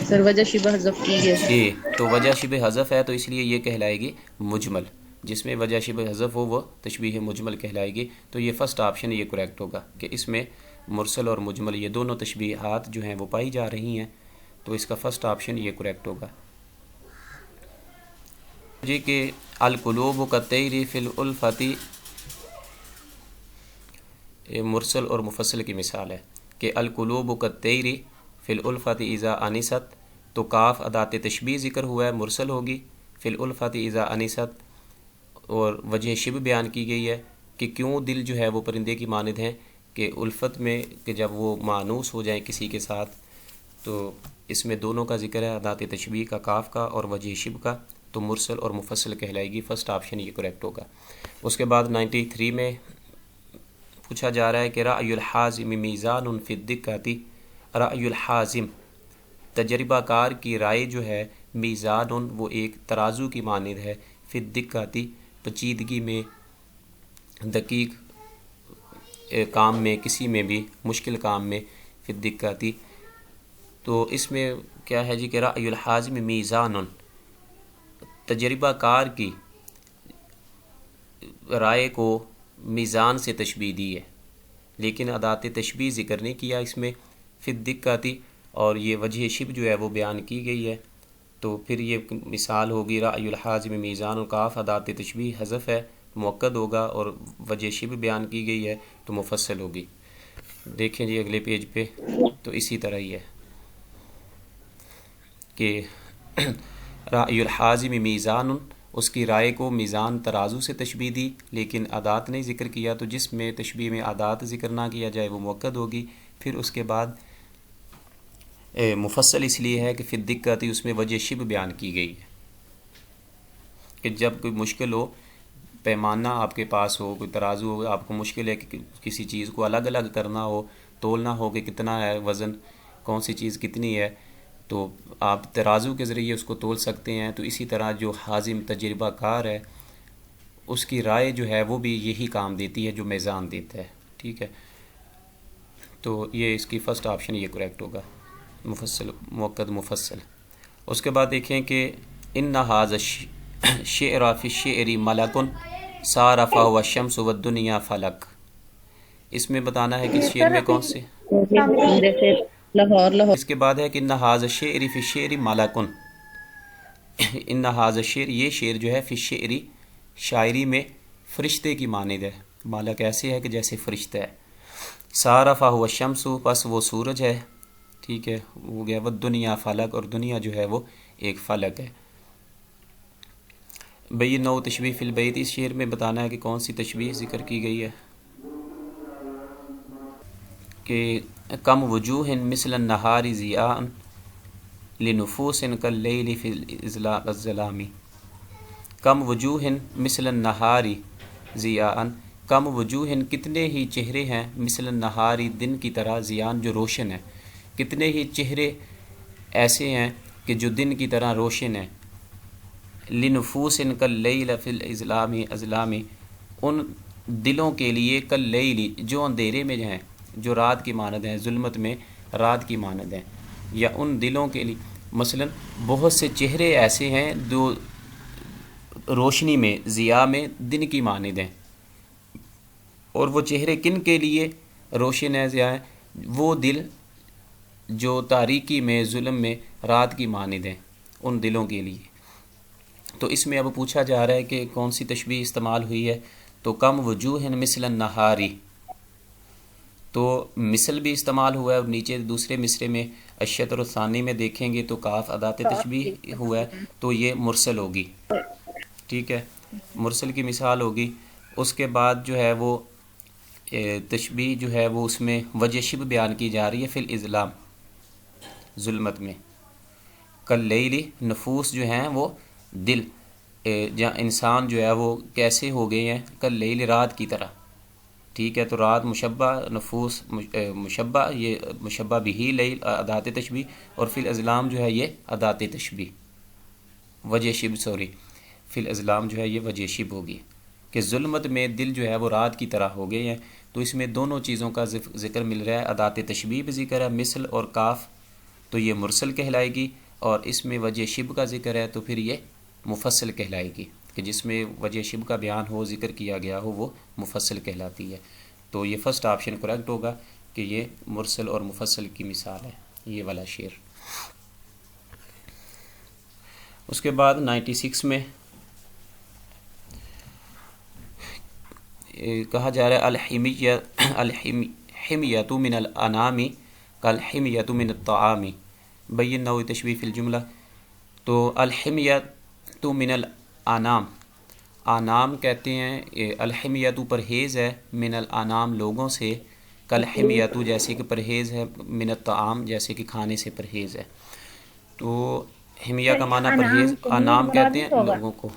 سر وجہ شبہ حذف کی ہے. جی، تو وجہ شبہ حذف ہے، تو اس لیے یہ کہلائے گی مجمل. جس میں وجہ شبہ حذف ہو وہ تشبیہ مجمل کہلائے گی. تو یہ فرسٹ آپشن یہ کریکٹ ہوگا کہ اس میں مرسل اور مجمل یہ دونوں تشبیہات جو ہیں وہ پائی جا رہی ہیں. تو اس کا فرسٹ آپشن یہ کریکٹ ہوگا جی. کہ القلوب کالطیر فی الالفۃ، مرسل اور مفصل کی مثال ہے کہ القلوب کالطیر فی الالفۃ اذا انست. تو کاف ادات تشبیہ ذکر ہوا ہے، مرسل ہوگی. فی الالفۃ اذا انست، اور وجہ شبہ بیان کی گئی ہے کہ کیوں دل جو ہے وہ پرندے کی مانند ہیں، کہ الفت میں، کہ جب وہ مانوس ہو جائیں کسی کے ساتھ. تو اس میں دونوں کا ذکر ہے، ادات تشبیہ کا، کاف کا اور وجہ شبہ کا. تو مرسل اور مفصل کہلائے گی. فرسٹ آپشن یہ کریکٹ ہوگا. اس کے بعد 93 میں پوچھا جا رہا ہے کہ رأی الحازم میزان فی الدقۃ. رأی الحازم، تجربہ کار کی رائے جو ہے، میزان، وہ ایک ترازو کی مانند ہے، فی الدقۃ، پیچیدگی میں، دقیق کام میں، کسی میں بھی مشکل کام میں، فی الدقۃ. تو اس میں کیا ہے جی کہ رأی الحازم میزان، تجربہ کار کی رائے کو میزان سے تشبیہ دی ہے، لیکن ادات تشبیہ ذکر نہیں کیا اس میں، فی الدقۃ. اور یہ وجہ شبہ جو ہے وہ بیان کی گئی ہے. تو پھر یہ مثال ہوگی رأی الحازم میزان، کاف ادات تشبیہ حذف ہے، مؤکد ہوگا، اور وجہ شبہ بیان کی گئی ہے تو مفصل ہوگی. دیکھیں جی اگلے پیج پہ، تو اسی طرح ہی ہے کہ رأی الحازم میزان، اس کی رائے کو میزان ترازو سے تشبیہ دی، لیکن عادات نہیں ذکر کیا. تو جس میں تشبیہ میں عادات ذکر نہ کیا جائے وہ مؤکد ہوگی. پھر اس کے بعد مفصل اس لیے ہے کہ فی الدقۃ اس میں وجہ شبہ بیان کی گئی ہے کہ جب کوئی مشکل ہو، پیمانہ آپ کے پاس ہو، کوئی ترازو ہو، آپ کو مشکل ہے کہ کسی چیز کو الگ الگ کرنا ہو، تولنا ہو کہ کتنا ہے وزن، کون سی چیز کتنی ہے، تو آپ ترازو کے ذریعے اس کو تول سکتے ہیں. تو اسی طرح جو حازم تجربہ کار ہے، اس کی رائے جو ہے وہ بھی یہی کام دیتی ہے جو میزان دیتا ہے، ٹھیک ہے. تو یہ اس کی فرسٹ آپشن یہ کریکٹ ہوگا، مفصل مؤکد مفصل. اس کے بعد دیکھیں کہ ان ھذا الشعر فی الشعر ملک صار فہو الشمس والدنیا فلک. اس میں بتانا ہے کہ اس شعر میں کون سے، جیسے لاہور. اس کے بعد ہے کہ ان ھذا الشعر فی الشعر ملک. ان ھذا الشعر، یہ شعر جو ہے، فی الشعر شاعری میں، فرشتے کی مانند ہے. ملک ایسے ہے کہ جیسے فرشتہ ہے. صار فہو الشمس، پس وہ سورج ہے، ٹھیک ہے، وہ گیا. والدنیا فلک، اور دنیا جو ہے وہ ایک فلک ہے. بھئی نو تشبیہ فی البیت، اس شعر میں بتانا ہے کہ کون سی تشبیہ ذکر کی گئی ہے کہ کم وجوہ مثل النہار ضیاء لنفوس کاللیل فی الظلام، کم وجوہ مثل النہار ضیاء، کم وجوہ کتنے ہی چہرے ہیں، مثل النہار دن کی طرح، ضیاء جو روشن ہے، کتنے ہی چہرے ایسے ہیں کہ جو دن کی طرح روشن ہیں، لنفوس کاللیل فی الظلام، ان دلوں کے لیے کاللیل جو اندھیرے میں ہیں، جو رات کی مانند ہیں، ظلمت میں رات کی مانند ہیں، یا ان دلوں کے لیے مثلا بہت سے چہرے ایسے ہیں جو روشنی میں، ضیاء میں دن کی مانند ہیں، اور وہ چہرے کن کے لیے روشن ہے، ضیاء ہے؟ وہ دل جو تاریکی میں، ظلم میں رات کی مانند ہیں، ان دلوں کے لیے۔ تو اس میں اب پوچھا جا رہا ہے کہ کون سی تشبیہ استعمال ہوئی ہے، تو کم وجوہ مثل النہاری، تو مثل بھی استعمال ہوا ہے، اور نیچے دوسرے مصرے میں الشطر الثانی میں دیکھیں گے تو کاف ادات تشبیہ ہوا ہے، تو یہ مرسل ہوگی، ٹھیک ہے، مرسل کی مثال ہوگی۔ اس کے بعد جو ہے وہ تشبیہ جو ہے وہ اس میں وجہ شبہ بیان کی جا رہی ہے فی الاظلام، ظلمت میں، کاللیل نفوس جو ہیں وہ دل، جہاں انسان جو ہے وہ کیسے ہو گئے ہیں، کاللیل رات کی طرح، ٹھیک ہے، تو رات مشبہ، نفوس مشبہ، یہ مشبہ بھی لیل ادات تشبیہ، اور فی الاظلام جو ہے یہ ادات تشبیہ، وجہ شبہ، سوری، فی الاظلام جو ہے یہ وجہ شبہ ہوگی کہ ظلمت میں دل جو ہے وہ رات کی طرح ہو گئے ہیں۔ تو اس میں دونوں چیزوں کا ذکر مل رہا ہے، ادات تشبیہ بھی ذکر ہے، مثل اور کاف، تو یہ مرسل کہلائے گی، اور اس میں وجہ شبہ کا ذکر ہے تو پھر یہ مفصل کہلائے گی، کہ جس میں وجہ شبہ کا بیان ہو، ذکر کیا گیا ہو، وہ مفصل کہلاتی ہے۔ تو یہ فرسٹ آپشن کریکٹ ہوگا کہ یہ مرسل اور مفصل کی مثال ہے، یہ والا شعر۔ اس کے بعد 96 میں کہا جا رہا ہے الحمیۃ من الانام کالحمیۃ من الطعام، بین نوع تشبیہ فی الجملہ۔ تو الحمیۃ من الانام، انام کہتے ہیں، الحمیۃ پرہیز ہے، من الانام لوگوں سے، کالحمیۃ جیسے کہ پرہیز ہے، من الطعام جیسے کہ کھانے سے پرہیز ہے۔ تو حمیہ سر کا یہ معنی انعام پرہیز، سے نون انام مراد کہتے ہیں نہیں ہوگا، لوگوں کو،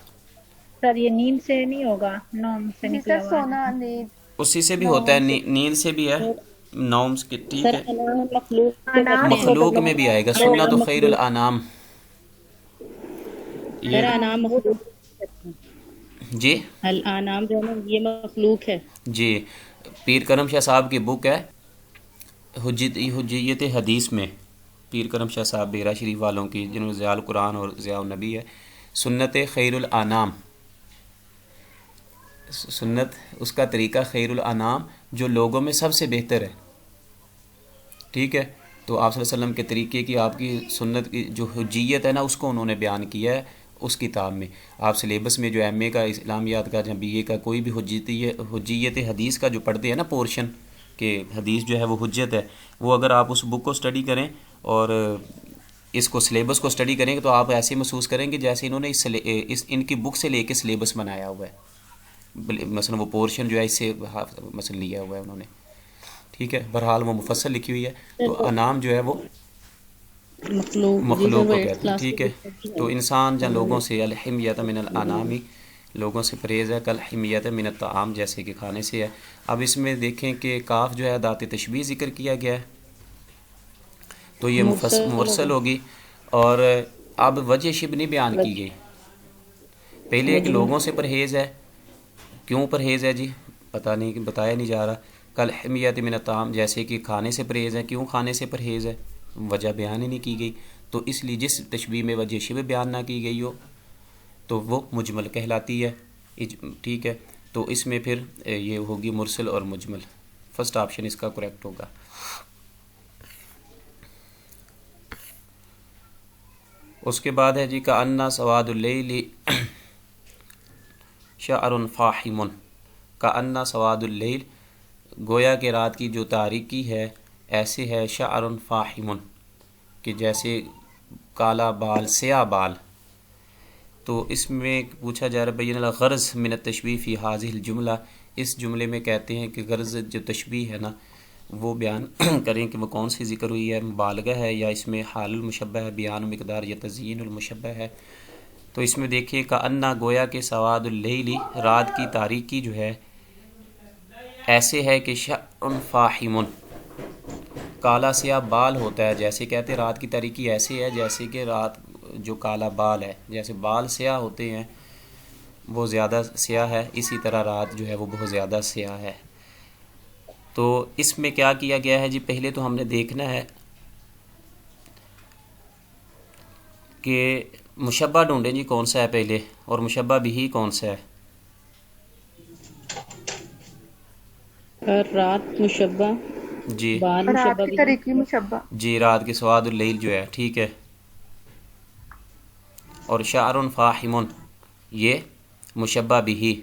سر یہ نیم سے نہیں ہوگا، نوم سے جی نکلا سر، ہوا سونا ہے۔ نیند، اسی سے بھی ہوتا ہے، نوم سے، نیند سے بھی ہے، نومس کے، ٹھیک سر ہے، انعام مخلوق سے انعام کرتے ہیں، مخلوق میں بھی آئے گا، سننا تو انعام خیر مخلوق، الانام، سر یہ انعام وہ مخلوق سے کرتے ہیں، جی الانعام جو ہے نا یہ مخلوق ہے۔ جی، پیر کرم شاہ صاحب کی بک ہے حجیت حدیث میں، پیر کرم شاہ صاحب بیرا شریف والوں کی، جنہوں نے ضیاء القرآن اور ضیاء النبی ہے، سنت خیر الانام، سنت اس کا طریقہ خیر الانام جو لوگوں میں سب سے بہتر ہے، ٹھیک ہے، تو آپ صلی اللہ علیہ وسلم کے طریقے کی، آپ کی سنت کی جو حجیت ہے نا، اس کو انہوں نے بیان کیا ہے اس کتاب میں۔ آپ سلیبس میں جو ایم اے کا، اسلامیات کا، یا بی اے کا کوئی بھی حجیت حدیث کا جو پڑھتے ہیں نا پورشن، کہ حدیث جو ہے وہ حجت ہے، وہ اگر آپ اس بک کو اسٹڈی کریں اور اس کو سلیبس کو اسٹڈی کریں گے تو آپ ایسے محسوس کریں گے جیسے انہوں نے ان کی بک سے لے کے سلیبس بنایا ہوا ہے، مثلا وہ پورشن جو ہے اس سے مثلا لیا ہوا ہے انہوں نے، ٹھیک ہے، بہرحال وہ مفصل لکھی ہوئی ہے۔ تو انعام جو ہے وہ مخلوق، جی سر مخلوق وہ کو 8th کہتے ہیں، کلاس ٹھیک کی ہے، بک تو ہے۔ انسان جن لوگوں سے، الحمیۃ من الانامی، لوگوں سے پرہیز ہے، کالحمیۃ من الطعام جیسے کہ کھانے سے ہے۔ اب اس میں دیکھیں کہ کاف جو ہے ذات تشبیہ ذکر کیا گیا ہے، تو یہ مرسل مرسل ہوگا، ہوگی، اور اب وجہ شبہ نہیں بیان کی گئی، پہلے ایک مجمل، لوگوں سے پرہیز ہے، کیوں پرہیز ہے جی پتہ نہیں، کہ بتایا نہیں جا رہا، کالحمیۃ من الطعام جیسے کہ کھانے سے پرہیز ہے، کیوں کھانے سے پرہیز ہے، وجہ بیان ہی نہیں کی گئی، تو اس لیے جس تشبیہ میں وجہ شبہ بیان نہ کی گئی ہو تو وہ مجمل کہلاتی ہے، ٹھیک ہے، تو اس میں پھر یہ ہوگی مرسل اور مجمل، فرسٹ آپشن اس کا کریکٹ ہوگا۔ اس کے بعد ہے جی کأن سواد اللیل شعر فاحم، کأن سواد اللیل گویا کہ رات کی جو تاریکی ہے ایسے ہے، شعر فاحم کہ جیسے کالا بال، سیاہ بال، تو اس میں پوچھا جا رہا ہے بین الغرض من التشبیہ فی هذه الجملہ، اس جملے میں کہتے ہیں کہ غرض جو تشبیہ ہے نا وہ بیان کریں کہ وہ کون سی ذکر ہوئی ہے، مبالغہ ہے یا اس میں حال المشبہ ہے، بیان مقدار یا تزیین المشبہ ہے۔ تو اس میں دیکھیے کأنہ گویا کہ سواد اللیلی رات کی تاریکی جو ہے ایسے ہے کہ شعر فاحم کالا سیاہ بال ہوتا ہے، جیسے کہتے ہیں رات کی تاریکی ایسے ہے جیسے کہ رات جو کالا بال ہے، جیسے بال سیاہ ہوتے ہیں وہ زیادہ سیاہ ہے، اسی طرح رات جو ہے وہ بہت زیادہ سیاہ ہے۔ تو اس میں کیا کیا گیا ہے جی، پہلے تو ہم نے دیکھنا ہے کہ مشبہ ڈھونڈیں جی کون سا ہے پہلے، اور مشبہ بھی کون سا ہے۔ رات مشبہ، جی بال رات مشبہ کی بھی، طریقی مشبہ، جی رات کے سواد اللیل جو ہے، ٹھیک ہے، اور شعر فاحم یہ مشبہ بھی،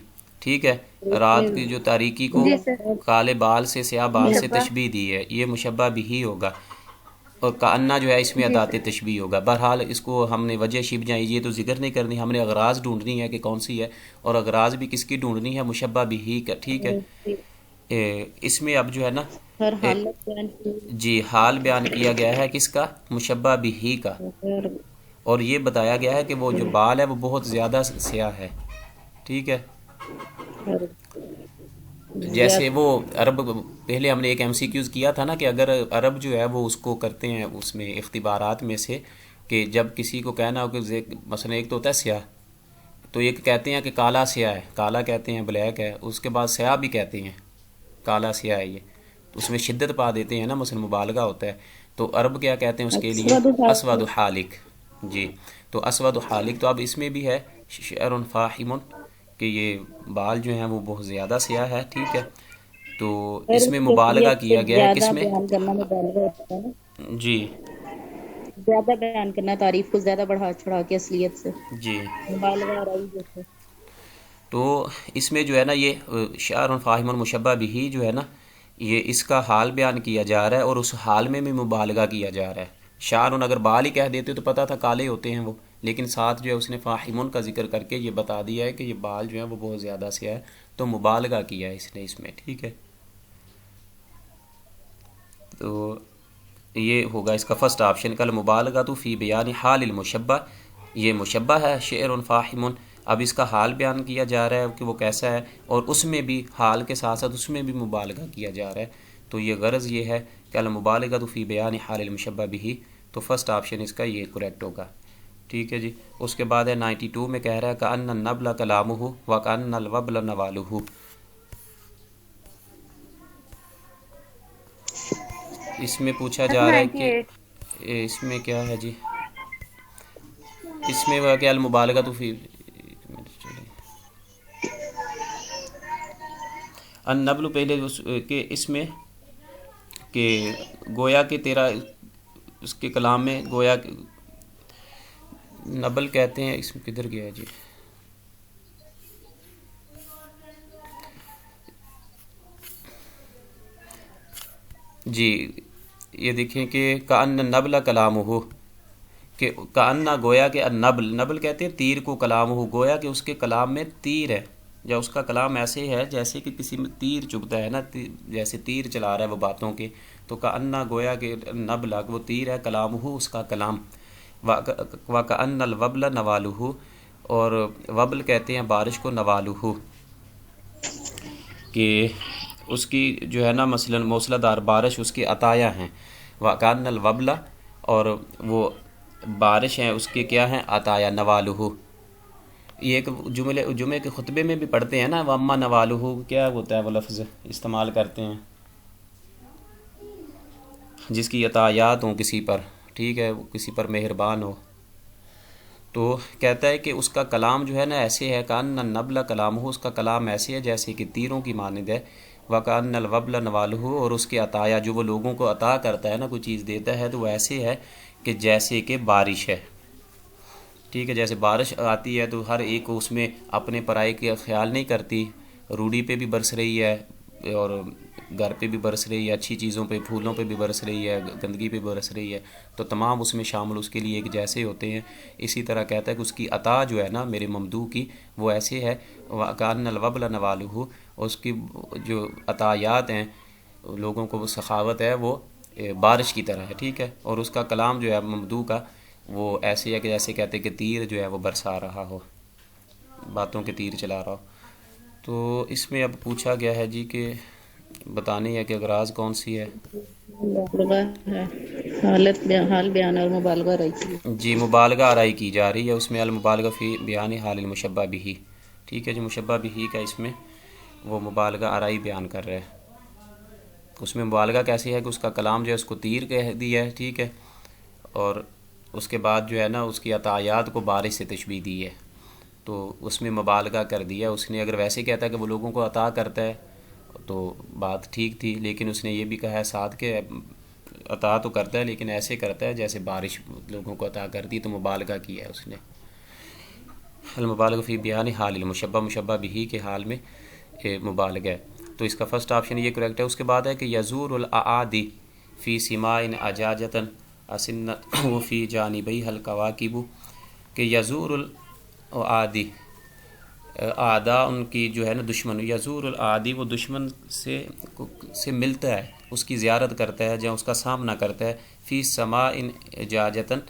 ٹھیک ہے، رات کی جو تاریکی کو جی سر، کالے بال سے سیاہ بال سے مشبہ، تشبیہ دی ہے، یہ مشبہ بھی ہوگا، اور کأنہ جو ہے اس میں جی ادات سر، تشبیہ ہوگا۔ بہرحال اس کو ہم نے وجہ شبہ جائیں یہ تو ذکر نہیں کرنی، ہم نے اغراض ڈھونڈنی ہے کہ کون سی ہے، اور اغراض بھی کس کی ڈھونڈنی ہے، مشبہ بھی کا، ٹھیک ہے۔ اس میں اب جو ہے نا ہر حالت بیان کی جی حال بیان کیا گیا ہے کس کا، مشبہ بھی کا، اور یہ بتایا گیا ہے کہ وہ جو بال ہے وہ بہت زیادہ سیاہ ہے، ٹھیک ہے۔ جیسے وہ عرب، پہلے ہم نے ایک ایم سی کیوز کیا تھا نا کہ اگر عرب جو ہے وہ اس کو کرتے ہیں اس میں اختبارات میں سے کہ جب کسی کو کہنا ہو کہ مثلا ایک تو ہوتا ہے سیاہ، تو ایک کہتے ہیں کہ کالا سیاہ ہے، کالا کہتے ہیں بلیک ہے، اس کے بعد سیاہ بھی کہتے ہیں کالا سیاہ ہے، یہ اس میں شدت پا دیتے ہیں نا، مثلا مبالغہ ہوتا ہے، تو عرب کیا کہتے ہیں اس کے لیے، اسود حالک، جی تو اسود حالک، تو اب اس میں بھی ہے شعر فاحم کہ یہ بال جو ہیں وہ بہت زیادہ سیاہ ہے، ٹھیک ہے۔ تو اس میں مبالغہ کیفیت سے کیا گیا ہے زیادہ کس میں، بیان کرنا مبالغہ ہوتا ہے نا، جی زیادہ بیان کرنا، تعریف کو زیادہ بڑھا چڑھا کے اصلیت سے جی، مبالغہ رائی جیسے۔ تو اس میں جو ہے نا یہ شعر فاحم مشبہ بھی جو ہے نا یہ اس کا حال بیان کیا جا رہا ہے، اور اس حال میں بھی مبالغہ کیا جا رہا ہے۔ شعر اگر بال ہی کہہ دیتے تو پتہ تھا کالے ہوتے ہیں وہ، لیکن ساتھ جو ہے اس نے فاحم کا ذکر کر کے یہ بتا دیا ہے کہ یہ بال جو ہیں وہ بہت زیادہ سیاہ ہے، تو مبالغہ کیا ہے اس نے اس میں، ٹھیک ہے۔ تو یہ ہوگا اس کا فرسٹ آپشن، کل مبالغہ تو فی بیان حال المشبہ، یہ مشبہ ہے شعر فاحم، اب اس کا حال بیان کیا جا رہا ہے کہ وہ کیسا ہے، اور اس میں بھی حال کے ساتھ ساتھ اس میں بھی مبالغہ کیا جا رہا ہے، تو یہ غرض یہ ہے کہ المبالغہ تو فی بیان حال المشبہ بھی، تو فرسٹ آپشن اس کا یہ کریکٹ ہوگا، ٹھیک ہے جی۔ اس کے بعد ہے 92 میں کہہ رہا ہے کأن النبل کلامہ وکأن الوبل نوالہ، اس میں پوچھا جا رہا ہے کہ 98، اس میں کیا ہے جی، اس میں وہ کہ المبالغہ تو فی النبل پہلے کہ اس میں کہ گویا کہ تیرا اس کے کلام میں گویا نبل کہتے ہیں، اس میں کدھر گیا جی، جی یہ دیکھیں کہ کأن النبل کلامہ، کہ کأن گویا کہ النبل، نبل کہتے ہیں تیر کو، کلام ہو گویا کہ اس کے کلام میں تیر ہے، یا اس کا کلام ایسے ہے جیسے کہ کسی میں تیر چبھتا ہے نا، جیسے تیر چلا رہا ہے وہ باتوں کے، تو کأن گویا کہ نبل وہ تیر ہے، کلام ہو اس کا کلام، وکأن الوبل نوالہ، اور وبل کہتے ہیں بارش کو، نوالہ کہ اس کی جو ہے نا مثلا موسلا دار بارش اس کی عطایا ہیں، وکأن الوبل، اور وہ بارش ہیں اس کے کیا ہیں، عطایا، نوالہ، یہ ایک جمعے کے خطبے میں بھی پڑھتے ہیں نا، واما نوالہ، کیا ہوتا ہے وہ لفظ استعمال کرتے ہیں، جس کی عطایات ہوں کسی پر، ٹھیک ہے، کسی پر مہربان ہو، تو کہتا ہے کہ اس کا کلام جو ہے نا ایسے ہے، کأن النبل کلامہ، اس کا کلام ایسے ہے جیسے کہ تیروں کی مانند ہے، وکأن الوبل نوالہ، اور اس کے عطایا جو وہ لوگوں کو عطا کرتا ہے نا، کوئی چیز دیتا ہے تو وہ ایسے ہے کہ جیسے کہ بارش ہے، ٹھیک ہے، جیسے بارش آتی ہے تو ہر ایک کو اس میں اپنے پرائے کا خیال نہیں کرتی، روڑی پہ بھی برس رہی ہے اور گھر پہ بھی برس رہی ہے، اچھی چیزوں پہ، پھولوں پہ بھی برس رہی ہے، گندگی پہ برس رہی ہے، تو تمام اس میں شامل اس کے لیے ایک جیسے ہوتے ہیں۔ اسی طرح کہتا ہے کہ اس کی عطا جو ہے نا میرے ممدوح کی وہ ایسے ہے، وَكَأَنَّ الْوَبْلَ نَوَالُهُ، اس کی جو عطایات ہیں لوگوں کو وہ سخاوت ہے وہ بارش کی طرح ہے، ٹھیک ہے، اور اس کا کلام جو ہے ممدوح کا وہ ایسے ہے کہ جیسے کہتے ہیں کہ تیر جو ہے وہ برسا رہا ہو، باتوں کے تیر چلا رہا ہو۔ تو اس میں اب پوچھا گیا ہے جی کہ بتانی ہے کہ اغراض کون سی ہے۔ مبالغہ ہے، حال بیان اور مبالغہ رہی تھی۔ جی مبالغہ آرائی کی جا رہی ہے اس میں، المبالغہ فی بیان حال المشبہ بھی، ٹھیک ہے جی، مشبہ بھی کا اس میں وہ مبالغہ آرائی بیان کر رہے ہیں۔ اس میں مبالغہ کیسی ہے کہ اس کا کلام جو ہے اس کو تیر کہہ دیا ہے، ٹھیک ہے، اور اس کے بعد جو ہے نا اس کی عطایات کو بارش سے تشبیہ دی ہے، تو اس میں مبالغہ کر دیا اس نے۔ اگر ویسے کہتا ہے کہ وہ لوگوں کو عطا کرتا ہے تو بات ٹھیک تھی، لیکن اس نے یہ بھی کہا ہے ساتھ کہ عطا تو کرتا ہے لیکن ایسے کرتا ہے جیسے بارش لوگوں کو عطا کرتی، تو مبالغہ کیا ہے اس نے۔ المبالغہ فی بیان حال المشبہ، مشبہ بھی کے حال میں مبالغہ ہے، تو اس کا فرسٹ آپشن یہ کریکٹ ہے۔ اس کے بعد ہے کہ یزور الاعادی فی سماء اجاجتن اسنۃ فی جانبیہا الکواکب، کہ یزور الاعادی، اعداء ان کی جو ہے نا دشمن، یزور الاعادی وہ دشمن سے ملتا ہے، اس کی زیارت کرتا ہے جہاں اس کا سامنا کرتا ہے، فی سماء اجاجتن،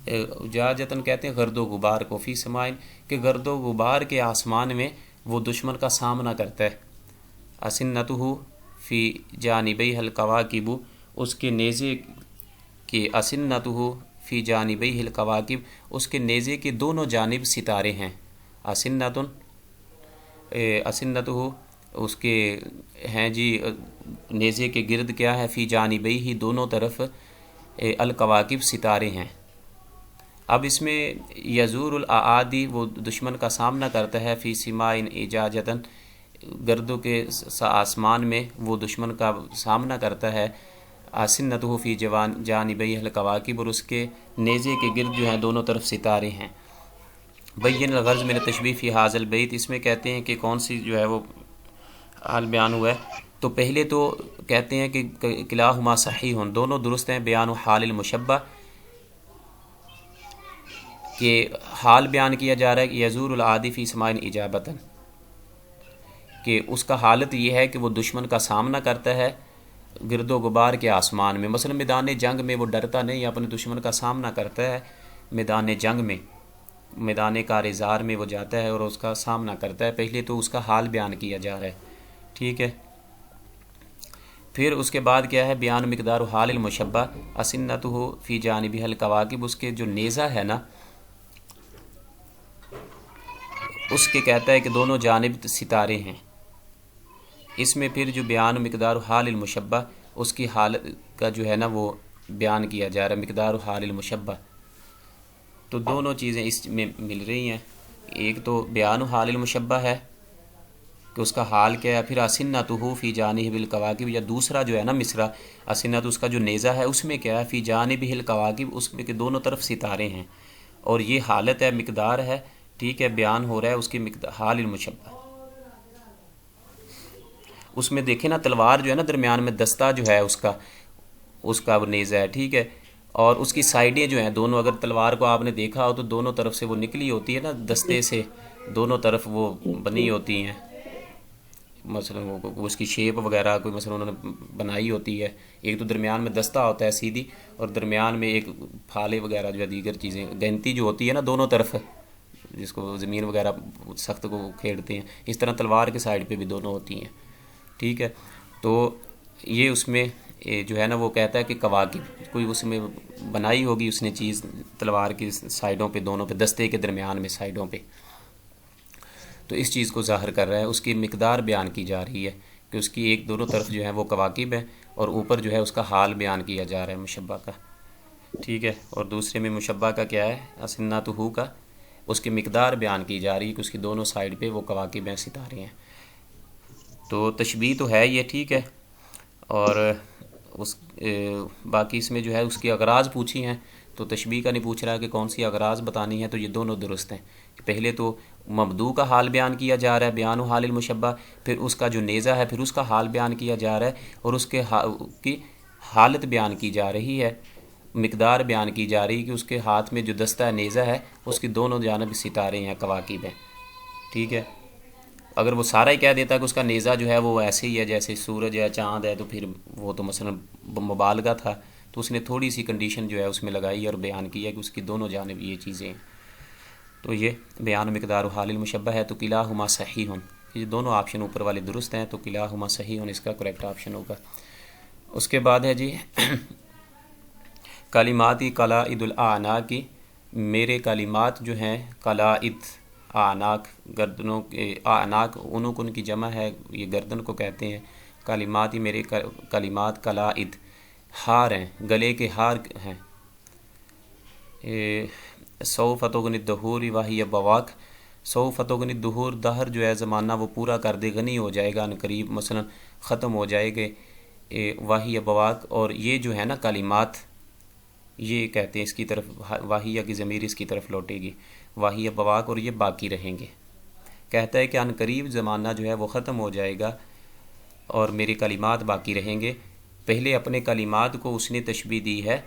اجاجتن کہتے ہیں گرد و غبار کو، فی سماء کہ گرد و غبار کے آسمان میں وہ دشمن کا سامنا کرتا ہے، اسنتہ فی جانبیہ الکواکب، اس کے نیزے کے، اسنتہ فی جانبیہ الکواکب، اس کے نیزے کے دونوں جانب ستارے ہیں، اسنتہ اس کے ہیں جی نیزے کے گرد کیا ہے، فی جانبیہ دونوں طرف الکواکب ستارے ہیں۔ اب اس میں یزور الاعادی وہ دشمن کا سامنا کرتا ہے، فی سماء اجاجتن گردوں کے آسمان میں وہ دشمن کا سامنا کرتا ہے، اسنتہ فی جانبیہ الکواکب، اور اس کے نیزے کے گرد جو ہیں دونوں طرف ستارے ہیں۔ بین الغرض من التشبیہ فی ھذا البیت، اس میں کہتے ہیں کہ کون سی جو ہے وہ حال بیان ہوا ہے، تو پہلے تو کہتے ہیں کہ کلاہما صحیح، دونوں درست ہیں، بیان حال المشبہ کہ حال بیان کیا جا رہا ہے کہ یزور العادی فی سماء اجابتن، کہ اس کا حالت یہ ہے کہ وہ دشمن کا سامنا کرتا ہے گرد و غبار کے آسمان میں، مثلا میدان جنگ میں وہ ڈرتا نہیں، اپنے دشمن کا سامنا کرتا ہے میدان جنگ میں، میدان کارزار میں وہ جاتا ہے اور اس کا سامنا کرتا ہے۔ پہلے تو اس کا حال بیان کیا جا رہا ہے، ٹھیک ہے۔ پھر اس کے بعد کیا ہے، بیان مقدار حال المشبہ اسنتہ فی جانبہ الکواکب، اس کے جو نیزہ ہے نا اس کے کہتا ہے کہ دونوں جانب ستارے ہیں۔ اس میں پھر جو بیان مقدار حال المشبہ، اس کی حالت کا جو ہے نا وہ بیان کیا جا رہا ہے، مقدار حال المشبہ، تو دونوں چیزیں اس میں مل رہی ہیں۔ ایک تو بیان حال المشبہ ہے کہ اس کا حال کیا ہے، پھر اسنتہ فی جانبہ الکواکب، یا دوسرا جو ہے نا مصرع اسنت، اس کا جو نیزہ ہے اس میں کیا ہے، فی جانبہ الکواکب، اس میں کہ دونوں طرف ستارے ہیں، اور یہ حالت ہے، مقدار ہے، ٹھیک ہے، بیان ہو رہا ہے اس کی حال المشبہ۔ اس میں دیکھیں نا تلوار جو ہے نا درمیان میں دستہ جو ہے اس کا وہ نیزہ ہے، ٹھیک ہے، اور اس کی سائڈیں جو ہیں دونوں، اگر تلوار کو آپ نے دیکھا ہو تو دونوں طرف سے وہ نکلی ہوتی ہے نا دستے سے، دونوں طرف وہ بنی ہوتی ہیں، مثلا وہ اس کی شیپ وغیرہ کوئی مثلا انہوں نے بنائی ہوتی ہے، ایک تو درمیان میں دستہ ہوتا ہے سیدھی، اور درمیان میں ایک پھالے وغیرہ جو ہے دیگر چیزیں، گنتی جو ہوتی ہے نا دونوں طرف، جس کو زمین وغیرہ سخت کو کھیڑتے ہیں، اس طرح تلوار کے سائڈ پہ بھی دونوں ہوتی ہیں، ٹھیک ہے۔ تو یہ اس میں جو ہے نا وہ کہتا ہے کہ کواکب، کوئی اس میں بنائی ہوگی اس نے چیز تلوار کی سائڈوں پہ، دونوں پہ، دستے کے درمیان میں سائڈوں پہ، تو اس چیز کو ظاہر کر رہا ہے، اس کی مقدار بیان کی جا رہی ہے کہ اس کی ایک دونوں طرف جو ہے وہ کواکب ہیں، اور اوپر جو ہے اس کا حال بیان کیا جا رہا ہے مشبہ کا، ٹھیک ہے۔ اور دوسرے میں مشبہ کا کیا ہے، اسنتہ کا، اس کی مقدار بیان کی جا رہی ہے کہ اس کی دونوں سائڈ پہ وہ کواکب ہیں، ستارے ہیں۔ تو تشبیہ تو ہے یہ، ٹھیک ہے، اور باقی اس میں جو ہے اس کی اغراض پوچھی ہیں، تو تشبیہ کا نہیں پوچھ رہا کہ کون سی اغراض بتانی ہے، تو یہ دونوں درست ہیں۔ پہلے تو مبدوع کا حال بیان کیا جا رہا ہے، بیان و حال المشبہ، پھر اس کا جو نیزہ ہے پھر اس کا حال بیان کیا جا رہا ہے، اور اس کے کی حالت بیان کی جا رہی ہے، مقدار بیان کی جا رہی ہے کہ اس کے ہاتھ میں جو دستہ نیزہ ہے اس کی دونوں جانب ستارے ہیں، کواکب ہیں، ٹھیک ہے۔ اگر وہ سارا ہی کہہ دیتا کہ اس کا نیزہ جو ہے وہ ایسے ہی ہے جیسے سورج ہے، چاند ہے، تو پھر وہ تو مثلا مبالغہ تھا، تو اس نے تھوڑی سی کنڈیشن جو ہے اس میں لگائی اور بیان کیا کہ اس کی دونوں جانب یہ چیزیں ہیں۔ تو یہ بیان و مقدار و حال المشبہ ہے، تو کلاہما صحیح، یہ دونوں آپشن اوپر والے درست ہیں، تو کلاہما صحیح اس کا کریکٹ آپشن ہوگا۔ اس کے بعد ہے جی کلماتی قلائد الاعناق، میرے کلمات جو ہیں قلائد اعناق، گردنوں کے، اعناق عنق ان کی جمع ہے، یہ گردن کو کہتے ہیں۔ کلماتی میرے کلمات قلائد ہار ہیں، گلے کے ہار ہیں۔ سوف تغنی الدہور وہی بواق، سوف تغنی الدہور، دہر جو ہے زمانہ وہ پورا کر دے، غنی ہو جائے گا، ان قریب مثلا ختم ہو جائے گے، وہی بواق، اور یہ جو ہے نا کلمات، یہ کہتے ہیں اس کی طرف واہیہ کی ضمیر اس کی طرف لوٹے گی، واہی بواق، اور یہ باقی رہیں گے۔ کہتا ہے کہ ان قریب زمانہ جو ہے وہ ختم ہو جائے گا اور میرے کلمات باقی رہیں گے۔ پہلے اپنے کلمات کو اس نے تشبیہ دی ہے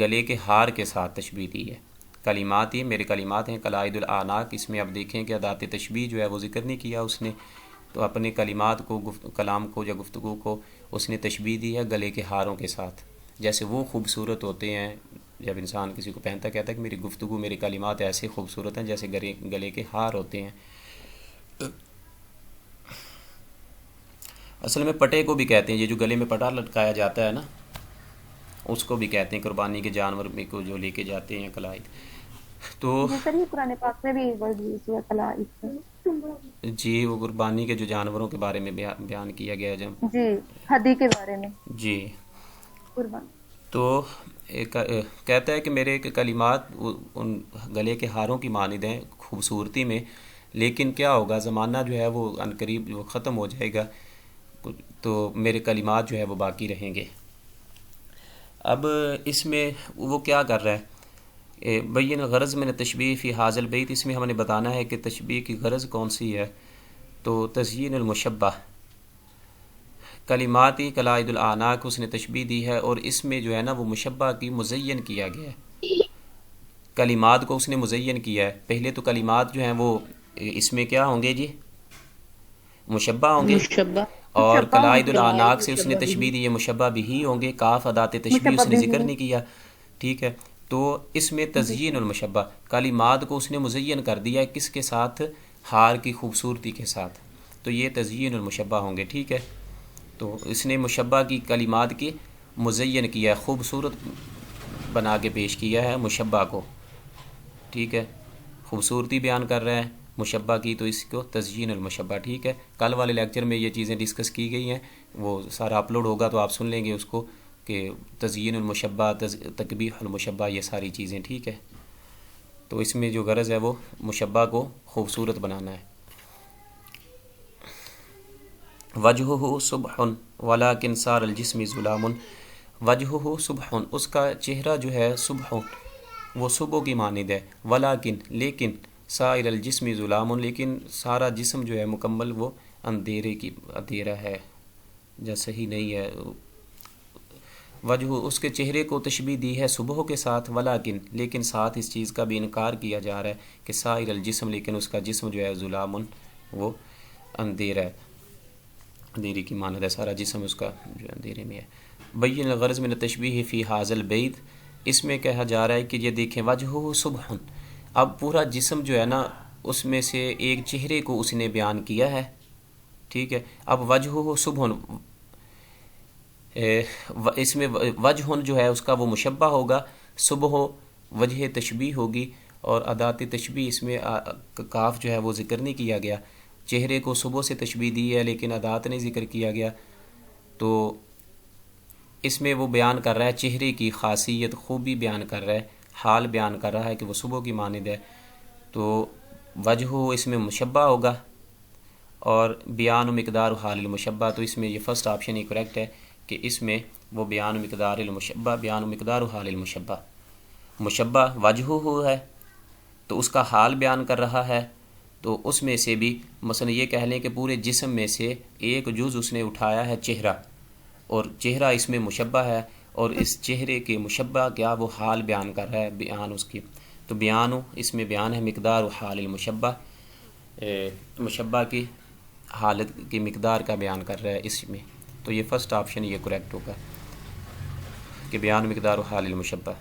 گلے کے ہار کے ساتھ تشبیہ دی ہے۔ کلمات یہ میرے کلمات ہیں قلائد الاعناق، اس میں اب دیکھیں کہ ادات تشبیہ جو ہے وہ ذکر نہیں کیا اس نے، تو اپنے کلمات کو، کلام کو یا گفتگو کو اس نے تشبیہ دی ہے گلے کے ہاروں کے ساتھ، جیسے وہ خوبصورت ہوتے ہیں، جب انسان کسی کو پہنتا کہتا ہے کہ میری گفتگو، میری کلمات ایسے خوبصورت ہیں جیسے گلے کے ہار ہوتے ہیں۔ اصل میں پٹے کو بھی کہتے ہیں، یہ جو گلے میں پٹا لٹکایا جاتا ہے نا، اس کو بھی کہتے ہیں، قربانی کے جانور میں کو جو لے کے جاتے ہیں قلائد۔ تو سر یہ قرآن پاک میں بھی قلائد، جی وہ قربانی کے جو جانوروں کے بارے میں بیان کیا گیا ہے جب، جی ہدی کے بارے میں، جی قربان۔ تو کہتا ہے کہ میرے کلمات ان گلے کے ہاروں کی مانند ہیں خوبصورتی میں، لیکن کیا ہوگا، زمانہ جو ہے وہ ان قریب وہ ختم ہو جائے گا، تو میرے کلمات جو ہے وہ باقی رہیں گے۔ اب اس میں وہ کیا کر رہا ہے، بین غرض من تشبیہ فی حاض البیت، اس میں ہم نے بتانا ہے کہ تشبیہ کی غرض کون سی ہے۔ تو تزیین المشبہ، کلماتی قلائد الاعناق اس نے تشبیہ دی ہے، اور اس میں جو ہے نا وہ مشبہ کی مزین کیا گیا ہے، کلمات کو اس نے مزین کیا ہے۔ پہلے تو کلمات جو ہیں وہ اس میں کیا ہوں گے جی، مشبہ ہوں گے، مشبہ، اور قلائد قلائد الاعناق سے اس نے مشبہ تشبیہ دی ہے مشبہ بھی ہوں گے، کاف ادات تشبیہ اس نے ذکر نہیں کیا، ٹھیک ہے۔ تو اس میں تزیین المشبہ، کلمات کو اس نے مزین کر دیا ہے، کس کے ساتھ، ہار کی خوبصورتی کے ساتھ، تو یہ تزیین المشبہ ہوں گے، ٹھیک ہے۔ تو اس نے مشبہ کی کلمات کی مزین کیا ہے، خوبصورت بنا کے پیش کیا ہے مشبہ کو، ٹھیک ہے، خوبصورتی بیان کر رہا ہے مشبہ کی، تو اس کو تزیین المشبہ، ٹھیک ہے۔ کل والے لیکچر میں یہ چیزیں ڈسکس کی گئی ہیں، وہ سارا اپلوڈ ہوگا تو آپ سن لیں گے اس کو، کہ تزیین المشبہ، تقبیح المشبہ، یہ ساری چیزیں، ٹھیک ہے۔ تو اس میں جو غرض ہے وہ مشبہ کو خوبصورت بنانا ہے۔ وجہہ صبح ولکن صار الجسم ظلام، وجہہ صبح، اس کا چہرہ جو ہے صبح، وہ صبح کی مانند ہے، ولیکن لیکن، سائر الجسم ظلام، لیکن سارا جسم جو ہے مکمل وہ اندھیرا ہے، یا صحیح نہیں ہے۔ وجہ، اس کے چہرے کو تشبیہ دی ہے صبح کے ساتھ، ولیکن لیکن ساتھ اس چیز کا بھی انکار کیا جا رہا ہے کہ سائر الجسم، لیکن اس کا جسم جو ہے ظلام، وہ اندھیرا ہے، اندھیرے کی مانند ہے، سارا جسم اس کا جو اندھیرے میں ہے۔ بین الغرض من التشبیہ فی حاض البیت، اس میں کہا جا رہا ہے کہ یہ دیکھیں وجہ صبح، اب پورا جسم جو ہے نا اس میں سے ایک چہرے کو اس نے بیان کیا ہے، ٹھیک ہے۔ اب وجہ صبح، اس میں وجہ جو ہے اس کا وہ مشبہ ہوگا، صبح وجہ تشبیہ ہوگی، اور ادات تشبیہ اس میں کاف جو ہے وہ ذکر نہیں کیا گیا، چہرے کو صبح سے تشبیہ دی ہے لیکن ادات نہیں ذکر کیا گیا، تو اس میں وہ بیان کر رہا ہے چہرے کی خاصیت، خوبی بیان کر رہا ہے، حال بیان کر رہا ہے کہ وہ صبح کی مانند ہے، تو وجہ اس میں مشبہ ہوگا، اور بیان و مقدار و حال المشبہ، تو اس میں یہ فرسٹ آپشن ہی کریکٹ ہے کہ اس میں وہ بیان و مقدار المشبہ، بیان و مقدار و حال المشبہ، مشبہ وجہ ہے تو اس کا حال بیان کر رہا ہے، تو اس میں سے بھی مثلا یہ کہہ لیں کہ پورے جسم میں سے ایک جز اس نے اٹھایا ہے چہرہ، اور چہرہ اس میں مشبہ ہے، اور اس چہرے کے مشبہ کیا وہ حال بیان کر رہا ہے، بیان اس کی، تو بیان اس میں بیان ہے مقدار و حال المشبہ، مشبہ کی حالت کی مقدار کا بیان کر رہا ہے اس میں، تو یہ فرسٹ آپشن یہ کریکٹ ہوگا کہ بیان مقدار و حال المشبہ۔